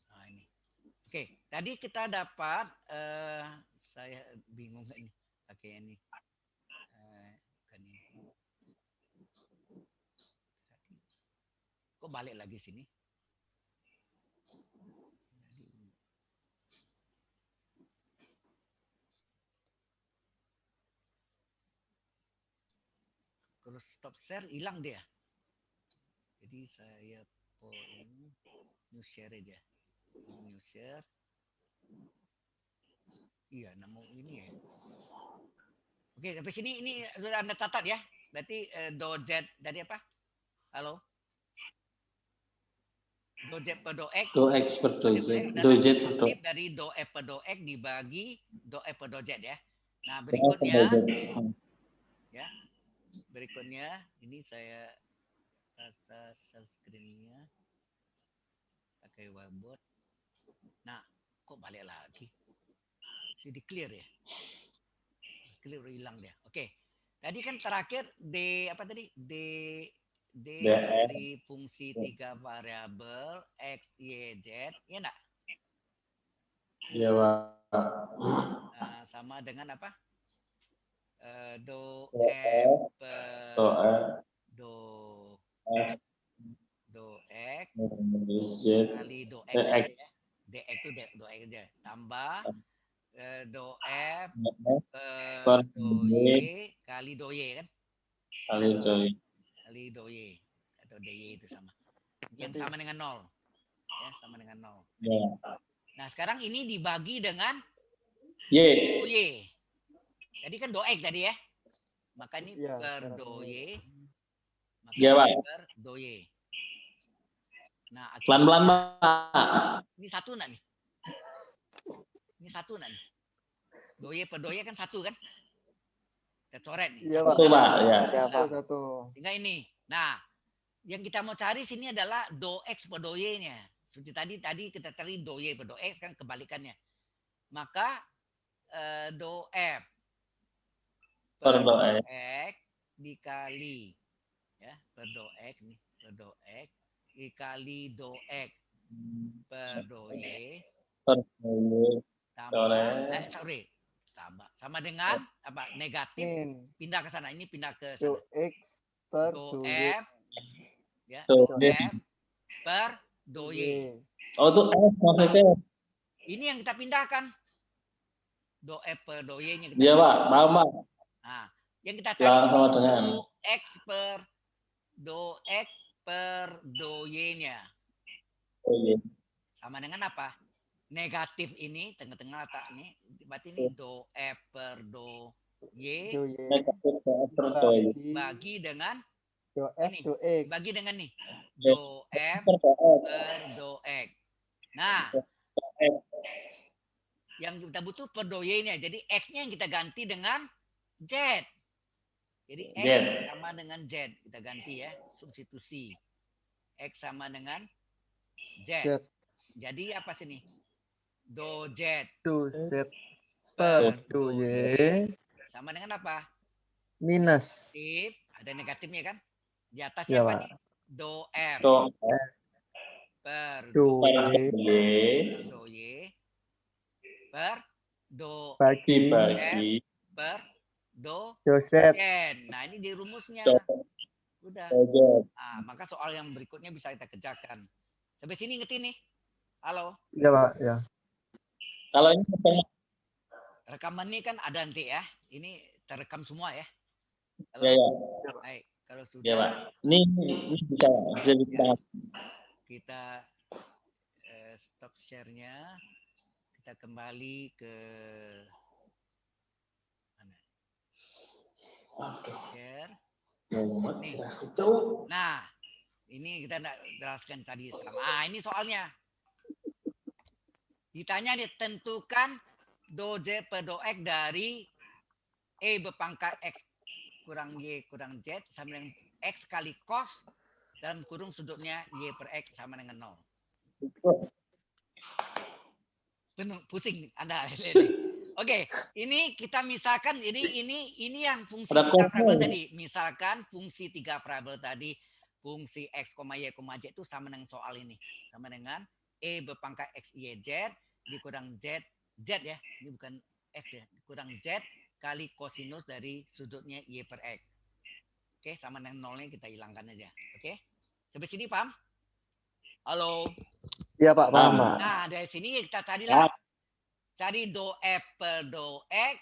Nah, ini. Oke, tadi kita dapat saya bingung ini pakai ini. Bukan ini. Kok balik lagi sini? Kalau stop share hilang dia. Jadi saya poin new share aja. New share. Iya, nama ini ya. Oke, sampai sini ini sudah Anda catat ya. Berarti do z dari apa? Halo? Do z per do x. Do x per do z. Do z per do. Dari do f per do x dibagi do f per do z ya. Nah, berikutnya ya. Berikutnya ini saya rasa share screen-nya pakai whiteboard. Nah, kok balik lagi? Jadi clear ya? Clear hilang dia. Oke. Tadi kan terakhir D apa tadi? D dari fungsi 3 variabel x, y, z, ya enggak? Iya, Pak. Nah, sama dengan apa? Do F per do x kali do x ya. Dx itu do x aja. Tambah do f per do y kali do y kan? Kali do y. Kali do y atau dy itu sama. Yang sama dengan 0. Ya, sama dengan 0. Ya. Nah, sekarang ini dibagi dengan Y. Y. Tadi kan do x tadi ya. Maka ini per do y. Maka Ya, Pak. per do y. Nah, Pelan-pelan, Pak. Ini satu enggak nih? Ini satu enggak nih? Do y per do y kan satu kan? Kita coret nih. Iya, Satu, Pak. Ya. Satu. Tinggal ini. Nah, yang kita mau cari sini adalah do x per do y-nya. Seperti tadi kita cari do y per do x kan kebalikannya. Maka do f per do x dikali ya per do x nih per do x dikali do x per do y tambah tambah sama dengan apa negatif pindah ke sana, ini pindah ke sana Do x per do do f ya Do do f per do y. Oh, itu F maksudnya. Ini yang kita pindahkan. Do f per do y-nya kita. Iya, Pak. Paham, Pak. Nah, yang kita cari sama dengan do x per do y-nya. Oh, iya. Sama dengan apa? Negatif ini tengah-tengah letak ini berarti ini do f per do y Negatif do F per do y. bagi dengan do f ini. do x. Bagi dengan nih. Do f per do x. Nah, yang kita butuh per do y-nya. Jadi x-nya yang kita ganti dengan z. Jadi x sama dengan z. Kita ganti ya, substitusi. X sama dengan z. Jadi apa sini? Do z. Do z per do y. Sama dengan apa? Minus. Negatif. Ada negatifnya kan? Di atasnya apa nih? Do f. Do F Per do y. do y. Per do bagi per do do z. Nah, ini di rumusnya. Udah. Oke. Maka soal yang berikutnya bisa kita kerjakan. Sampai sini ngerti nih? Halo? Iya Pak, ya. Kalau ini Rekaman ini kan ada nanti ya. Ini terekam semua ya. Halo? ya, ya. Baik, kalau Ya, sudah Pak. Ini bisa ya, kita stop share-nya. Kita kembali ke mana? Share. Nih. Nah, ini kita jelaskan tadi sama. Ini soalnya. Ditanya nih, tentukan do Z per do X dari E berpangkat X kurang Y kurang Z sama dengan X kali cos dan kurung sudutnya Y per X sama dengan 0. Penuh, pusing Anda. Oke, ini kita misalkan ini yang fungsi 3 variabel tadi. Misalkan fungsi 3 variabel tadi, fungsi X, Y, Z itu sama dengan soal ini. Sama dengan E berpangkat X, Y, Z dikurang Z ya. Ini bukan X ya. Dikurang Z kali kosinus dari sudutnya Y per X. Oke, sama dengan 0-nya kita hilangkan aja. Oke. Sampai sini paham? Halo. Iya Pak, paham Pak. Nah, dari sini kita carilah. Cari do F per do X,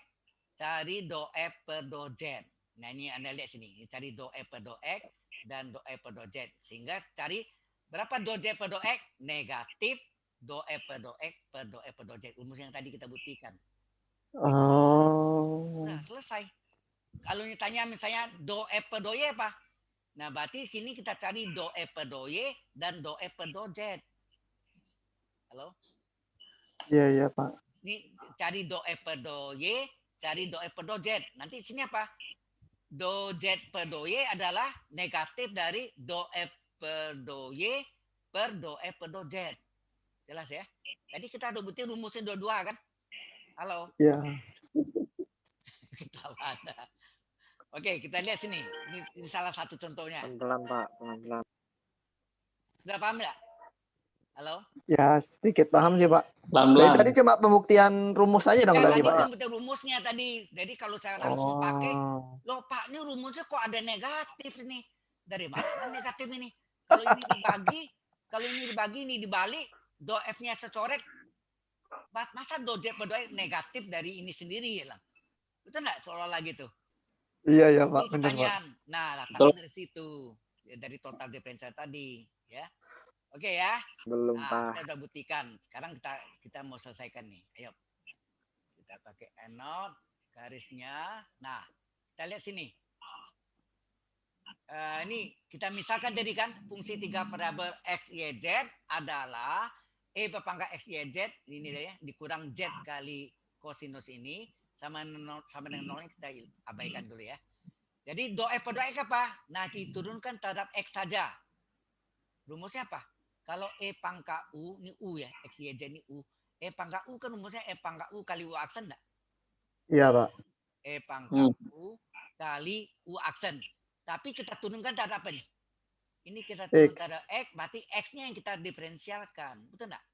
cari do F per do Z. Nah, ini Anda lihat sini. Cari do F per do X dan do F per do Z. Sehingga cari berapa do Z per do X? Negatif do F per do X per do F per do Z. Rumus yang tadi kita buktikan. Oh. Nah, selesai. Kalau ditanya misalnya do F per do Y apa? Nah, berarti sini kita cari do F per do Y dan do F per do Z. Halo? Iya, iya Pak. Ini cari do F per do Y, cari do F per do Z. Nanti sini apa? Do Z per do Y adalah negatif dari do F per do Y per do F per do Z. Jelas ya? Jadi kita udah bukti rumusnya dua-dua kan? Halo? Iya. Kita ada. Oke, kita lihat sini. Ini salah satu contohnya. Pelan-pelan Pak, pelan-pelan. Udah paham nggak? Halo? Ya, sedikit paham sih Pak. pelan-pelan. Tadi cuma pembuktian rumus aja dong tadi Pak. Pembuktian rumusnya tadi. Jadi kalau saya langsung pakai, loh Pak, ini rumusnya kok ada negatif nih. Dari mana negatif ini? Kalau ini dibagi, ini dibalik, do F-nya secoret, masa do Z per do X negatif dari ini sendiri ya lah. Betul nggak seolah-olah gitu? Iya ya Pak, Ini benar Pak. pertanyaan. Nah, datangnya dari situ. Ya, dari total diferensial tadi, ya. Oke ya. Belum Nah, Pak. kita udah buktikan. Sekarang kita mau selesaikan nih. Ayo. Kita pakai ENOT garisnya. Nah, kita lihat sini. Ini kita misalkan tadi kan fungsi 3 variabel X, Y, Z adalah E berpangkat X, Y, Z ini ya, dikurang Z kali kosinus ini sama dengan 0 kita abaikan dulu ya. Jadi do F per do X apa? Nah, diturunkan terhadap X saja. Rumusnya apa? Kalau E pangkat U, ini U ya, X, Y, Z ini U. E pangkat U kan rumusnya E pangkat U kali U aksen enggak? Iya Pak. E pangkat U kali U aksen. Tapi kita turunkan terhadap apa nih? Ini kita turunkan terhadap X, berarti X-nya yang kita diferensialkan. Betul enggak?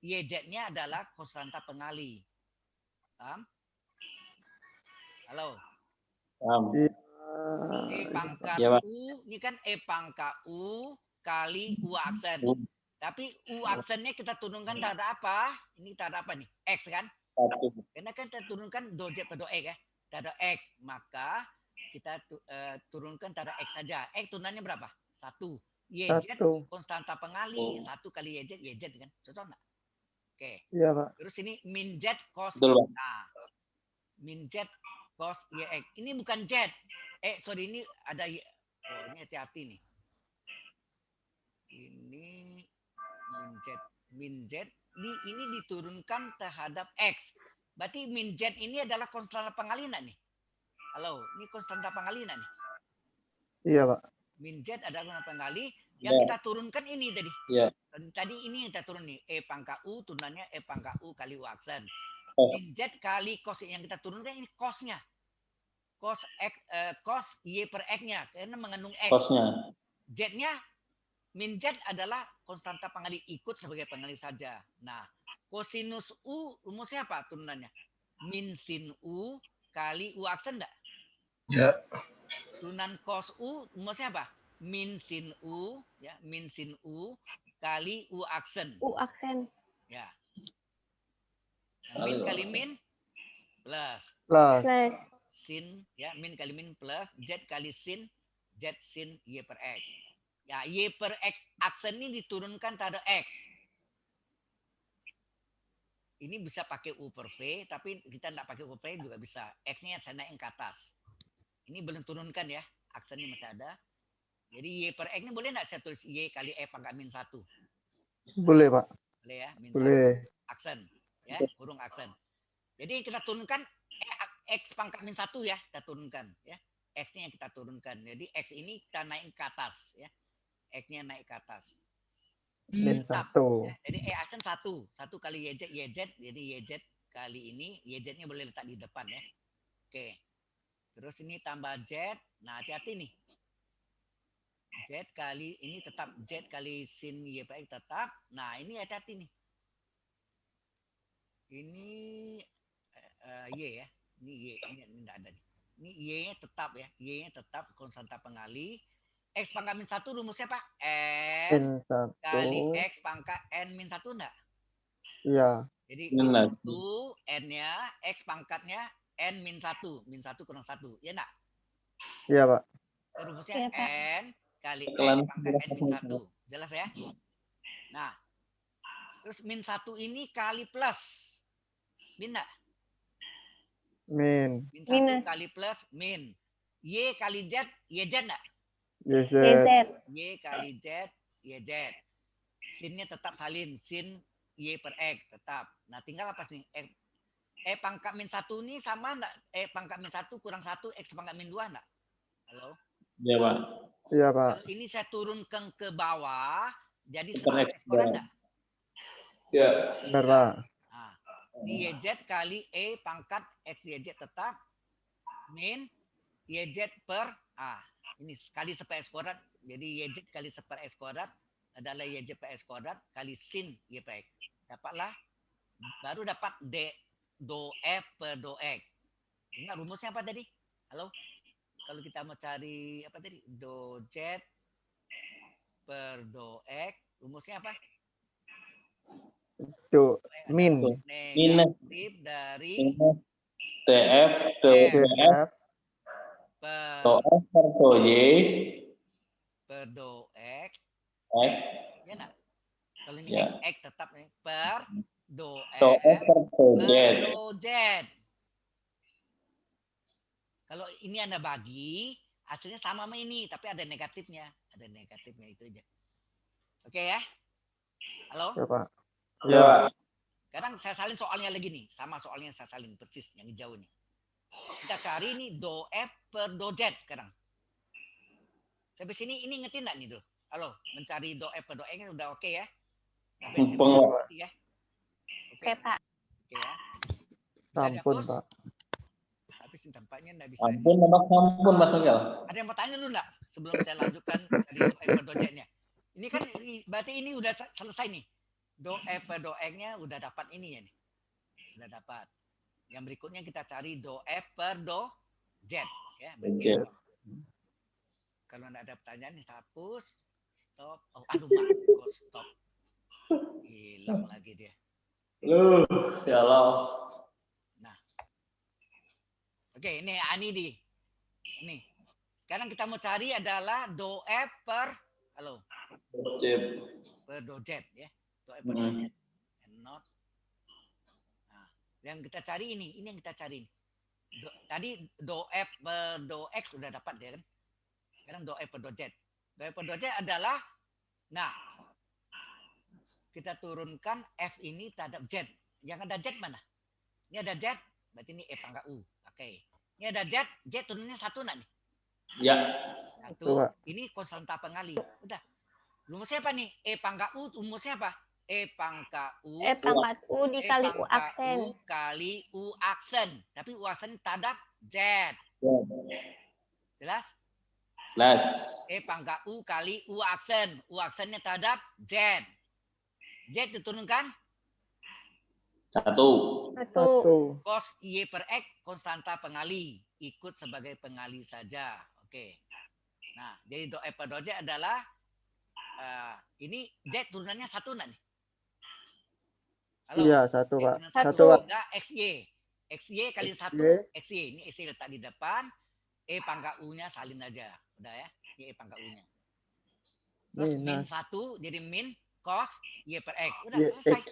YZ-nya adalah konstanta pengali. Paham? Halo? Paham. E pangkat U, ini kan E pangkat U kali U aksen. Tapi U aksennya kita turunkan terhadap apa? Ini terhadap apa nih? X kan? Karena kan kita turunkan do Z per do X ya. Terhadap X. Maka kita turunkan terhadap X saja. X turunannya berapa? 1. YZ konstanta pengali. 1 kali YZ, YZ kan? Cocok nggak? Oke. Iya Pak. Terus ini min Z cos. Nah, min Z cos YX. Ini bukan Z. Sorry, ini ada ini hati-hati nih. Ini min Z ini diturunkan terhadap X. Berarti min Z ini adalah konstanta pengali enggak nih? Halo, ini konstanta pengali enggak nih? Iya Pak. Min Z adalah konstanta pengali yang kita turunkan ini tadi. Iya. Tadi ini yang kita turun nih, E pangkat U turunannya E pangkat U kali U aksen. Min Z kali cos yang kita turunkan ini cosnya. Cos X, cos Y per X-nya karena mengandung X. Cosnya. Z-nya min Z adalah konstanta pengali, ikut sebagai pengali saja. Nah, kosinus U rumusnya apa turunannya? Min sin U kali U aksen enggak? Ya. Turunan cos U rumusnya apa? min sin U, ya, min sin U kali U aksen. U aksen. Ya. Nah, min kali min plus Plus. Plus. sin, ya, min kali min plus Z kali sin, Z sin Y per X. Ya, Y per X aksen ini diturunkan pada X. Ini bisa pakai U per V, tapi kita tidak pakai U per V juga bisa. X-nya saya naikin ke atas. Ini belum turunkan ya, aksennya masih ada. Jadi Y per X ini boleh nggak saya tulis Y kali E pangkat min 1? Boleh, Pak. Boleh ya, min Boleh. 1 aksen. Ya, huruf aksen. Jadi kita turunkan X pangkat min 1 ya, kita turunkan. Ya. X-nya kita turunkan. Jadi X ini kita naik ke atas. Ya. X-nya naik ke atas. Min Tetap, 1. ya. Jadi E aksen 1. 1 kali YZ. Jadi YZ kali ini, YZ-nya boleh letak di depan ya. Oke. Terus ini tambah Z. Nah, hati-hati nih. Z kali ini tetap Z kali sin Y per X tetap. Nah, ini hati-hati nih. Ini Y ya. Ini Y. Ini enggak ada nih. Ini Y-nya tetap ya. Y-nya tetap konstanta pengali. X pangkat min 1 rumusnya Pak? Min 1. Kali X pangkat N min 1 enggak? Iya. Jadi itu N-nya, X pangkatnya N min 1. Min 1 kurang 1. Ya enggak? Iya, Pak. Rumusnya Iya, Pak. N kali X pangkat N min 1. Jelas ya? Nah, terus min 1 ini kali plus. Min enggak? Min. Min 1 Minus. kali plus min. Y kali Z, YZ enggak? YZ. YZ. Y kali Z, YZ. Sinnya tetap salin. Sin Y per X tetap. Nah, tinggal apa nih? E pangkat min 1 ini sama enggak? E pangkat min 1 kurang 1 X pangkat min 2 enggak? Halo? Iya, Pak. Iya, Pak. Kalau ini saya turunkan ke bawah, jadi Per separuh X eksporan doang. enggak? Iya. Benar, Pak. Nah, ini YZ kali E pangkat X YZ tetap min YZ per ini kali seper X kuadrat. Jadi YZ kali seper X kuadrat adalah YZ per X kuadrat kali sin Y per X. Dapatlah, baru dapat do F per do X. Ingat rumusnya apa tadi? Halo? Kalau kita mau cari apa tadi? Do Z per do X, rumusnya apa? Do min. Negatif dari TF do DF per F per do Y per do X. X Ya enggak? Kalau ini Ya. X tetap nih per do do F F per do Z. per do Z. Kalau ini Anda bagi, hasilnya sama sama ini, tapi ada negatifnya. Ada negatifnya itu aja. Oke ya? Halo? Ya, Pak. Ya, Ya. Pak. Sekarang saya salin soalnya lagi nih. Sama soalnya saya salin persis yang hijau nih. Kita cari nih do F per do Z sekarang. Sampai sini ini ngerti enggak nih, Do? Halo, mencari do F per do X udah oke ya? Sampai sini ngerti ya? Oke, Pak. Oke ya. Bisa Ampun, dihapus? Pak. Tapi tampaknya enggak bisa. Ampun, ampun, Mas Miguel. Ada yang mau tanya dulu enggak sebelum saya lanjutkan cari do F per do Z-nya? Ini kan berarti ini udah selesai nih. Do F per do X-nya udah dapat ini ya nih. Udah dapat. Yang berikutnya kita cari do F per do Z ya. Oke. Kalau enggak ada pertanyaan hapus. Stop. Oh, aduh Mak, kok stop. Hilang lagi dia. Ya Allah. Nah. Oke, ini di. Ini. Sekarang kita mau cari adalah do F per halo. Chip. Per do Z ya. Do F per do Z. And not. Nah, yang kita cari ini yang kita cari. Tadi do F per do X sudah dapat ya kan? Sekarang do F per do Z. Do F per do Z adalah kita turunkan F ini terhadap Z. Yang ada Z mana? Ini ada Z, berarti ini E pangkat U. Oke. Ini ada Z, Z turunnya 1 enggak nih? Ya. 1. Ini konstanta pengali. Udah. Rumusnya apa nih? E pangkat U rumusnya apa? E pangkat U. E pangkat U dikali U aksen. U kali U aksen. Tapi U aksen terhadap Z. Jelas? Jelas. E pangkat U kali U aksen. U aksennya terhadap Z. Z diturunkan? 1. Cos Y per X konstanta pengali. Ikut sebagai pengali saja. Oke. Nah, jadi do F per do Z adalah ini Z turunannya satu enggak nih? Halo? Iya, satu, Z Pak. turunan Satu, Pak. Enggak, XY. XY kali XY. 1. XY. Ini XY letak di depan. E pangkat U-nya salin aja. Udah ya. Ini E pangkat U-nya. Terus min Minus 1 jadi min cos Y per X. Udah Y selesai. X.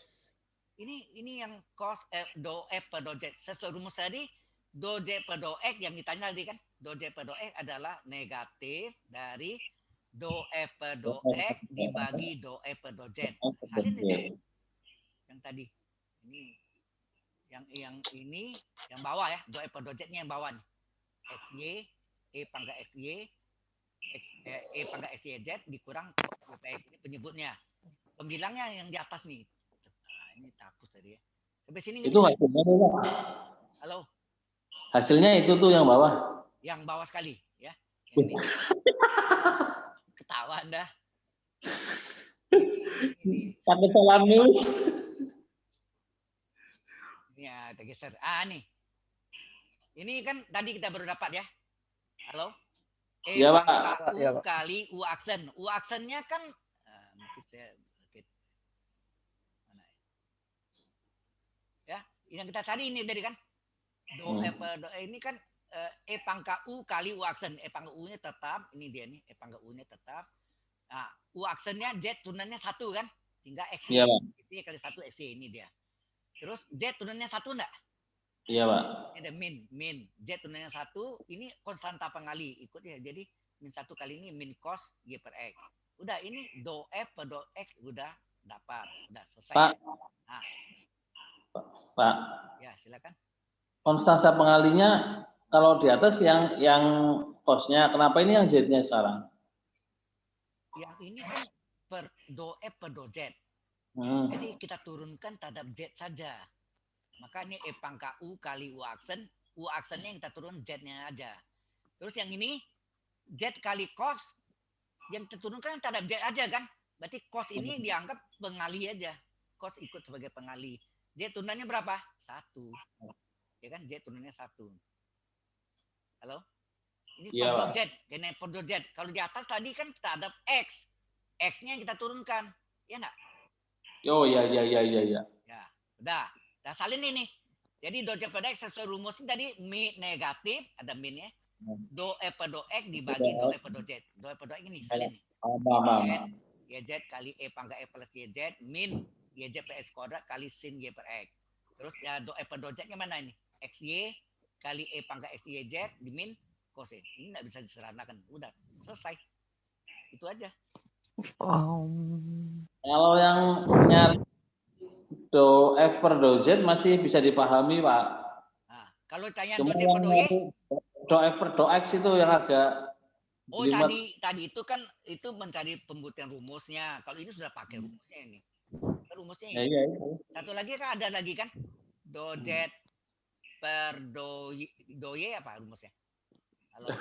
Ini yang cos do F per do Z. Sesuai rumus tadi, do Z per do X yang ditanya tadi kan. Do Z per do X adalah negatif dari do F per do X dibagi do F per do Z. Salin itu. Yang tadi. Ini yang ini yang bawah ya. Do F per do Z-nya yang bawah nih. XY, E pangkat XY, E pangkat XYZ dikurang ini penyebutnya. Pembilangnya yang di atas nih. Nah, ini hapus tadi ya. Sampai sini Itu hasilnya tuh, Pak. Halo. Hasilnya itu tuh yang bawah. Yang bawah sekali ya. Yang ini. Ketawa Anda. Ini. Pakai salam nulis. Ya, kita geser. Nih. Ini kan tadi kita baru dapat ya. Halo. E Ya, Pak. pangkat U Ya, Pak. kali U aksen. U aksennya kan mungkin saya mana ya? Yang kita cari ini tadi kan. Do F do ini kan E pangkat U kali U aksen. E pangkat U-nya tetap, ini dia nih, E pangkat U-nya tetap. Nah, U aksennya Z turunannya 1 kan? Tinggal X. Iya, Pak. Ini kali 1 X ini dia. Terus Z turunannya 1 enggak? Iya, Pak. Ini ada min. Z turunannya 1, ini konstanta pengali ikut ya. Jadi min 1 kali ini min cos Y per X. Udah ini do F per do X udah dapat. Udah selesai. Pak. Nah. Pak. Ya, silakan. Konstanta pengalinya kalau di atas yang cosnya, kenapa ini yang Z-nya sekarang? Yang ini kan per do F per do Z. Jadi kita turunkan terhadap Z saja. Maka ini E pangkat U kali U aksen. U aksennya yang kita turun Z-nya aja. Terus yang ini Z kali cos. Yang kita turunkan terhadap Z aja kan. Berarti cos ini dianggap pengali aja. Cos ikut sebagai pengali. Z turunannya berapa? 1. Ya kan? Z turunannya 1. Halo? Ini Ya, per do Z. Ini per do Z. Kalau di atas tadi kan terhadap X. X-nya yang kita turunkan. Ya enggak? Oh, iya. Ya, udah. Nah, salin ini. Jadi do Z per X sesuai rumusnya tadi min negatif, ada minnya. Do F per do X dibagi do F per do Z. Do F per do X ini salin nih. YZ kali E pangkat F plus YZ min YZ per X kuadrat kali sin Y per X. Terus ya do F per do Z-nya mana ini? XY kali E pangkat XYZ di min cos Y. Ini nggak bisa diseranakan. Udah, selesai. Itu aja. Kalau yang nyari do F per do Z masih bisa dipahami, Pak. Nah, kalau tanya Cuma do Z per do Y, do F per do X itu yang agak tadi itu kan itu mencari pembuktian rumusnya. Kalau ini sudah pakai rumusnya ini. Rumusnya ini. Iya. Satu lagi kan ada lagi kan? Do Z per do Y apa rumusnya? Halo.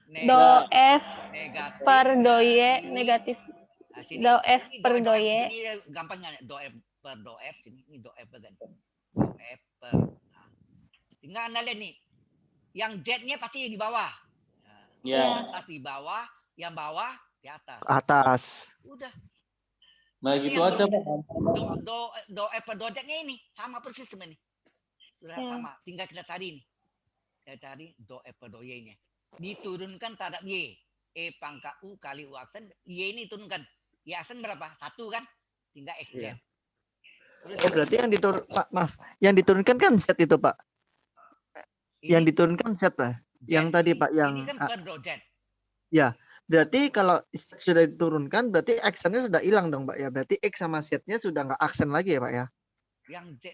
Do F negatif per do Y negatif. Nah, sini, do F per do Y. Ini gampangnya do F per do F sini. Ini do F kan. Do F per. Nah, tinggal Anda lihat nih. Yang Z-nya pasti di bawah. Iya. Atas di bawah, yang bawah di atas. Atas. Udah. Nah, Berarti gitu aja, Pak. Do F per do Z-nya ini sama persis ini. Sudah sama. Tinggal kita cari nih. Kita cari do F per do Y-nya. Diturunkan terhadap Y. E pangkat U kali U aksen. Y ini turunkan. Y aksen berapa? 1 kan? Tinggal XZ. Iya. Oh, berarti yang yang diturunkan kan Z itu, Pak. Yang diturunkan Z lah. Yang tadi, Pak, yang ini kan per do Z. Ya, berarti kalau sudah diturunkan berarti aksennya sudah hilang dong, Pak ya. Berarti X sama Z-nya sudah nggak aksen lagi ya, Pak ya. Yang Z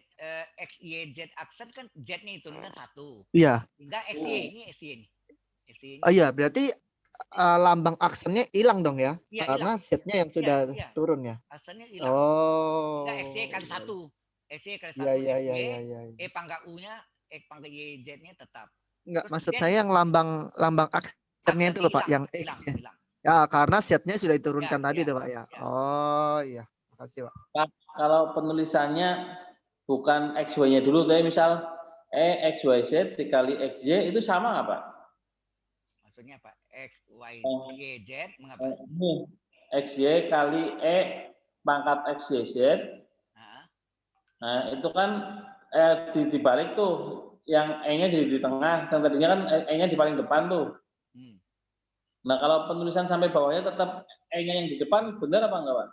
X Y Z aksen kan Z-nya diturunkan 1. Iya. Tinggal XY ini XY ini. Oh iya, berarti lambang aksennya hilang dong ya, ya karena Z-nya yang sudah turun ya. Aksennya hilang. Oh. Tinggal XY kali 1. XY kali 1 Iya. E pangkat U-nya, E pangkat Y Z-nya tetap. Enggak, maksud saya yang lambang aksennya itu loh, Pak, yang X. Hilang. Ya, karena Z-nya sudah diturunkan Ya, tadi ya, tuh, Pak ya. ya. Oh iya, makasih, Pak. Pak, kalau penulisannya bukan XY-nya dulu, tapi misal XYZ dikali XY itu sama nggak, Pak? Maksudnya apa? X, Y, Oh. Y, Z, mengapa? Ini XY kali E pangkat XYZ. Nah, itu kan dibalik tuh, yang E-nya jadi di tengah, yang tadinya kan E-nya di paling depan tuh. Nah, kalau penulisan sampai bawahnya tetap E-nya yang di depan, benar apa enggak, Pak?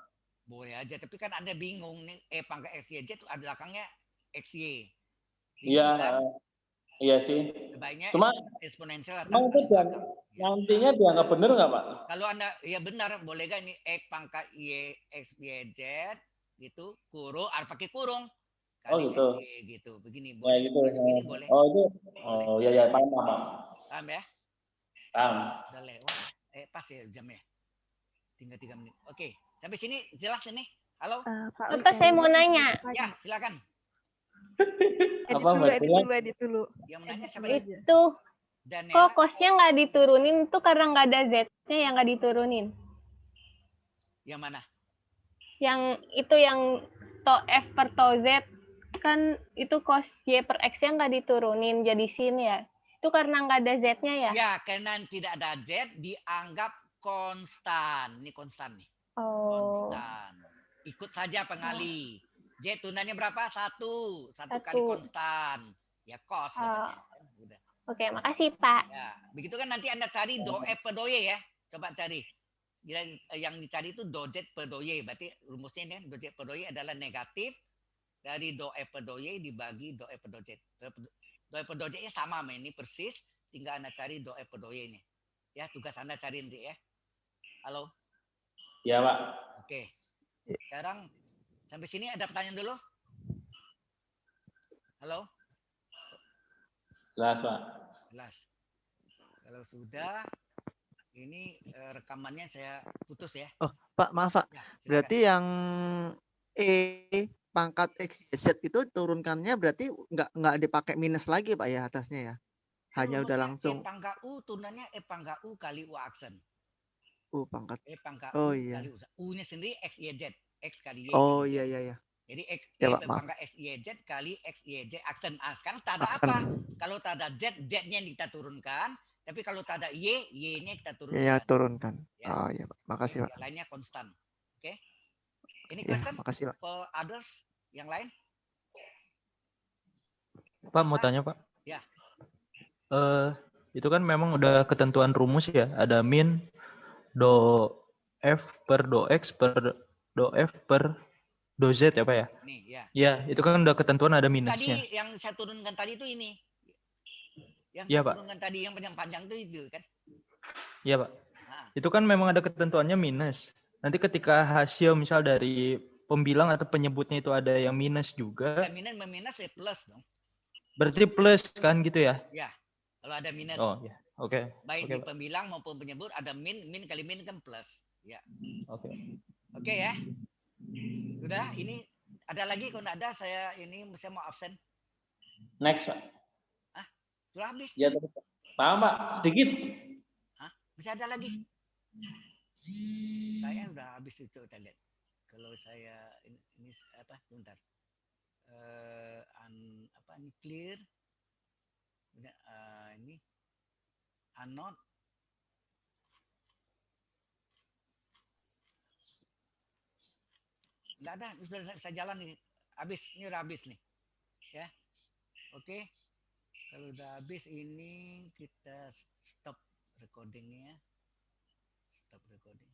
Boleh aja, tapi kan Anda bingung nih, E pangkat XYZ itu ada belakangnya XY. Iya, Bingung kan? iya sih. Sebaiknya Cuma eksponensial atau itu nantinya dianggap benar nggak, Pak? kalau Anda ya benar, boleh gak ini X pangkat Y X Y Z gitu, kurung, pakai kurung. Kali gitu. X, Y, gitu. Begini Ya, boleh. gitu. Begini boleh. Oh, itu. Boleh. Oh, ya, paham, Pak. Paham ya? Paham. Udah lewat. Pas ya jamnya. Tinggal 3 menit. Oke, sampai sini jelas ini. Halo? Bapak, saya mau nanya. Ya, silakan. Apa, Mbak? Edit dulu. Yang menanya siapa Itu kok kosnya nggak diturunin tuh karena nggak ada Z-nya yang nggak diturunin. Yang mana? Yang itu yang to F per to Z kan itu kos Y per X yang nggak diturunin jadi sin ya. Itu karena nggak ada Z-nya ya? Ya, karena tidak ada Z dianggap konstan. Ini konstan nih. Oh. Konstan. Ikut saja pengali. Z tunanya berapa? 1. 1 kali konstan. Ya kos. Udah. Oke, makasih Pak. Ya, begitu kan nanti Anda cari do F per do Y ya. Coba cari. Yang dicari itu do Z per do Y. Berarti rumusnya ini do Z per do Y adalah negatif dari do F per do Y dibagi do F per do Z. Do F per do Z-nya sama, ini persis. Tinggal Anda cari do F per do Y ini. Ya, tugas Anda cari nanti ya. Halo? Ya, Pak. Oke. Sekarang sampai sini ada pertanyaan dulu? Halo? Jelas, Pak. Jelas. Kalau sudah, ini rekamannya saya putus ya. Oh, Pak, maaf Pak. Ya, berarti yang E pangkat XZ itu turunkannya berarti nggak dipakai minus lagi Pak ya atasnya ya? Hanya udah langsung. E pangkat U turunannya E pangkat U kali U aksen. U pangkat. E pangkat U iya. Kali U. U-nya sendiri X, Y, Z. X kali Y. Oh kali iya Z. iya iya. Jadi X, ya, E Pak, pangkat X, Y, Z kali X, Y, Z aksen. Sekarang tak ada apa? Kalau tak ada Z, Z-nya kita turunkan. Tapi kalau tak ada Y, Y-nya kita turunkan. Iya, turunkan. Ya. Oh iya Pak. Makasih Pak. Yang lainnya konstan. Oke. Ini Ya, question makasih Pak. for others yang lain? Pak mau tanya Pak. Ya. Itu kan memang udah ketentuan rumus ya. Ada min do F per do X per do F per do Z ya Pak ya? Nih ya. Ya, itu kan udah ketentuan ada minusnya. Tadi yang saya turunkan tadi itu ini. Yang ya, saya Pak. turunkan tadi yang panjang-panjang itu kan? Iya Pak. Itu kan memang ada ketentuannya minus. Nanti ketika hasil misal dari pembilang atau penyebutnya itu ada yang minus juga. Ya, minus ya plus dong. Berarti plus kan gitu ya? Ya. Kalau ada minus. Oh ya. Oke. Baik Oke, di Pak. pembilang maupun penyebut ada min kali min kan plus. Ya. Oke. Oke ya. Sudah, ini ada lagi kalau tidak ada saya mau absen. Next, Pak. Sudah habis. Ya, paham, Pak. Sedikit. Bisa ada lagi. Saya udah habis itu kita lihat. Kalau saya ini apa? Bentar. Ini clear. Ini unknown. Enggak ada, ini sudah saya jalan nih. Ini udah habis nih. Ya. Oke. Kalau udah habis ini kita stop recordingnya. Stop recording.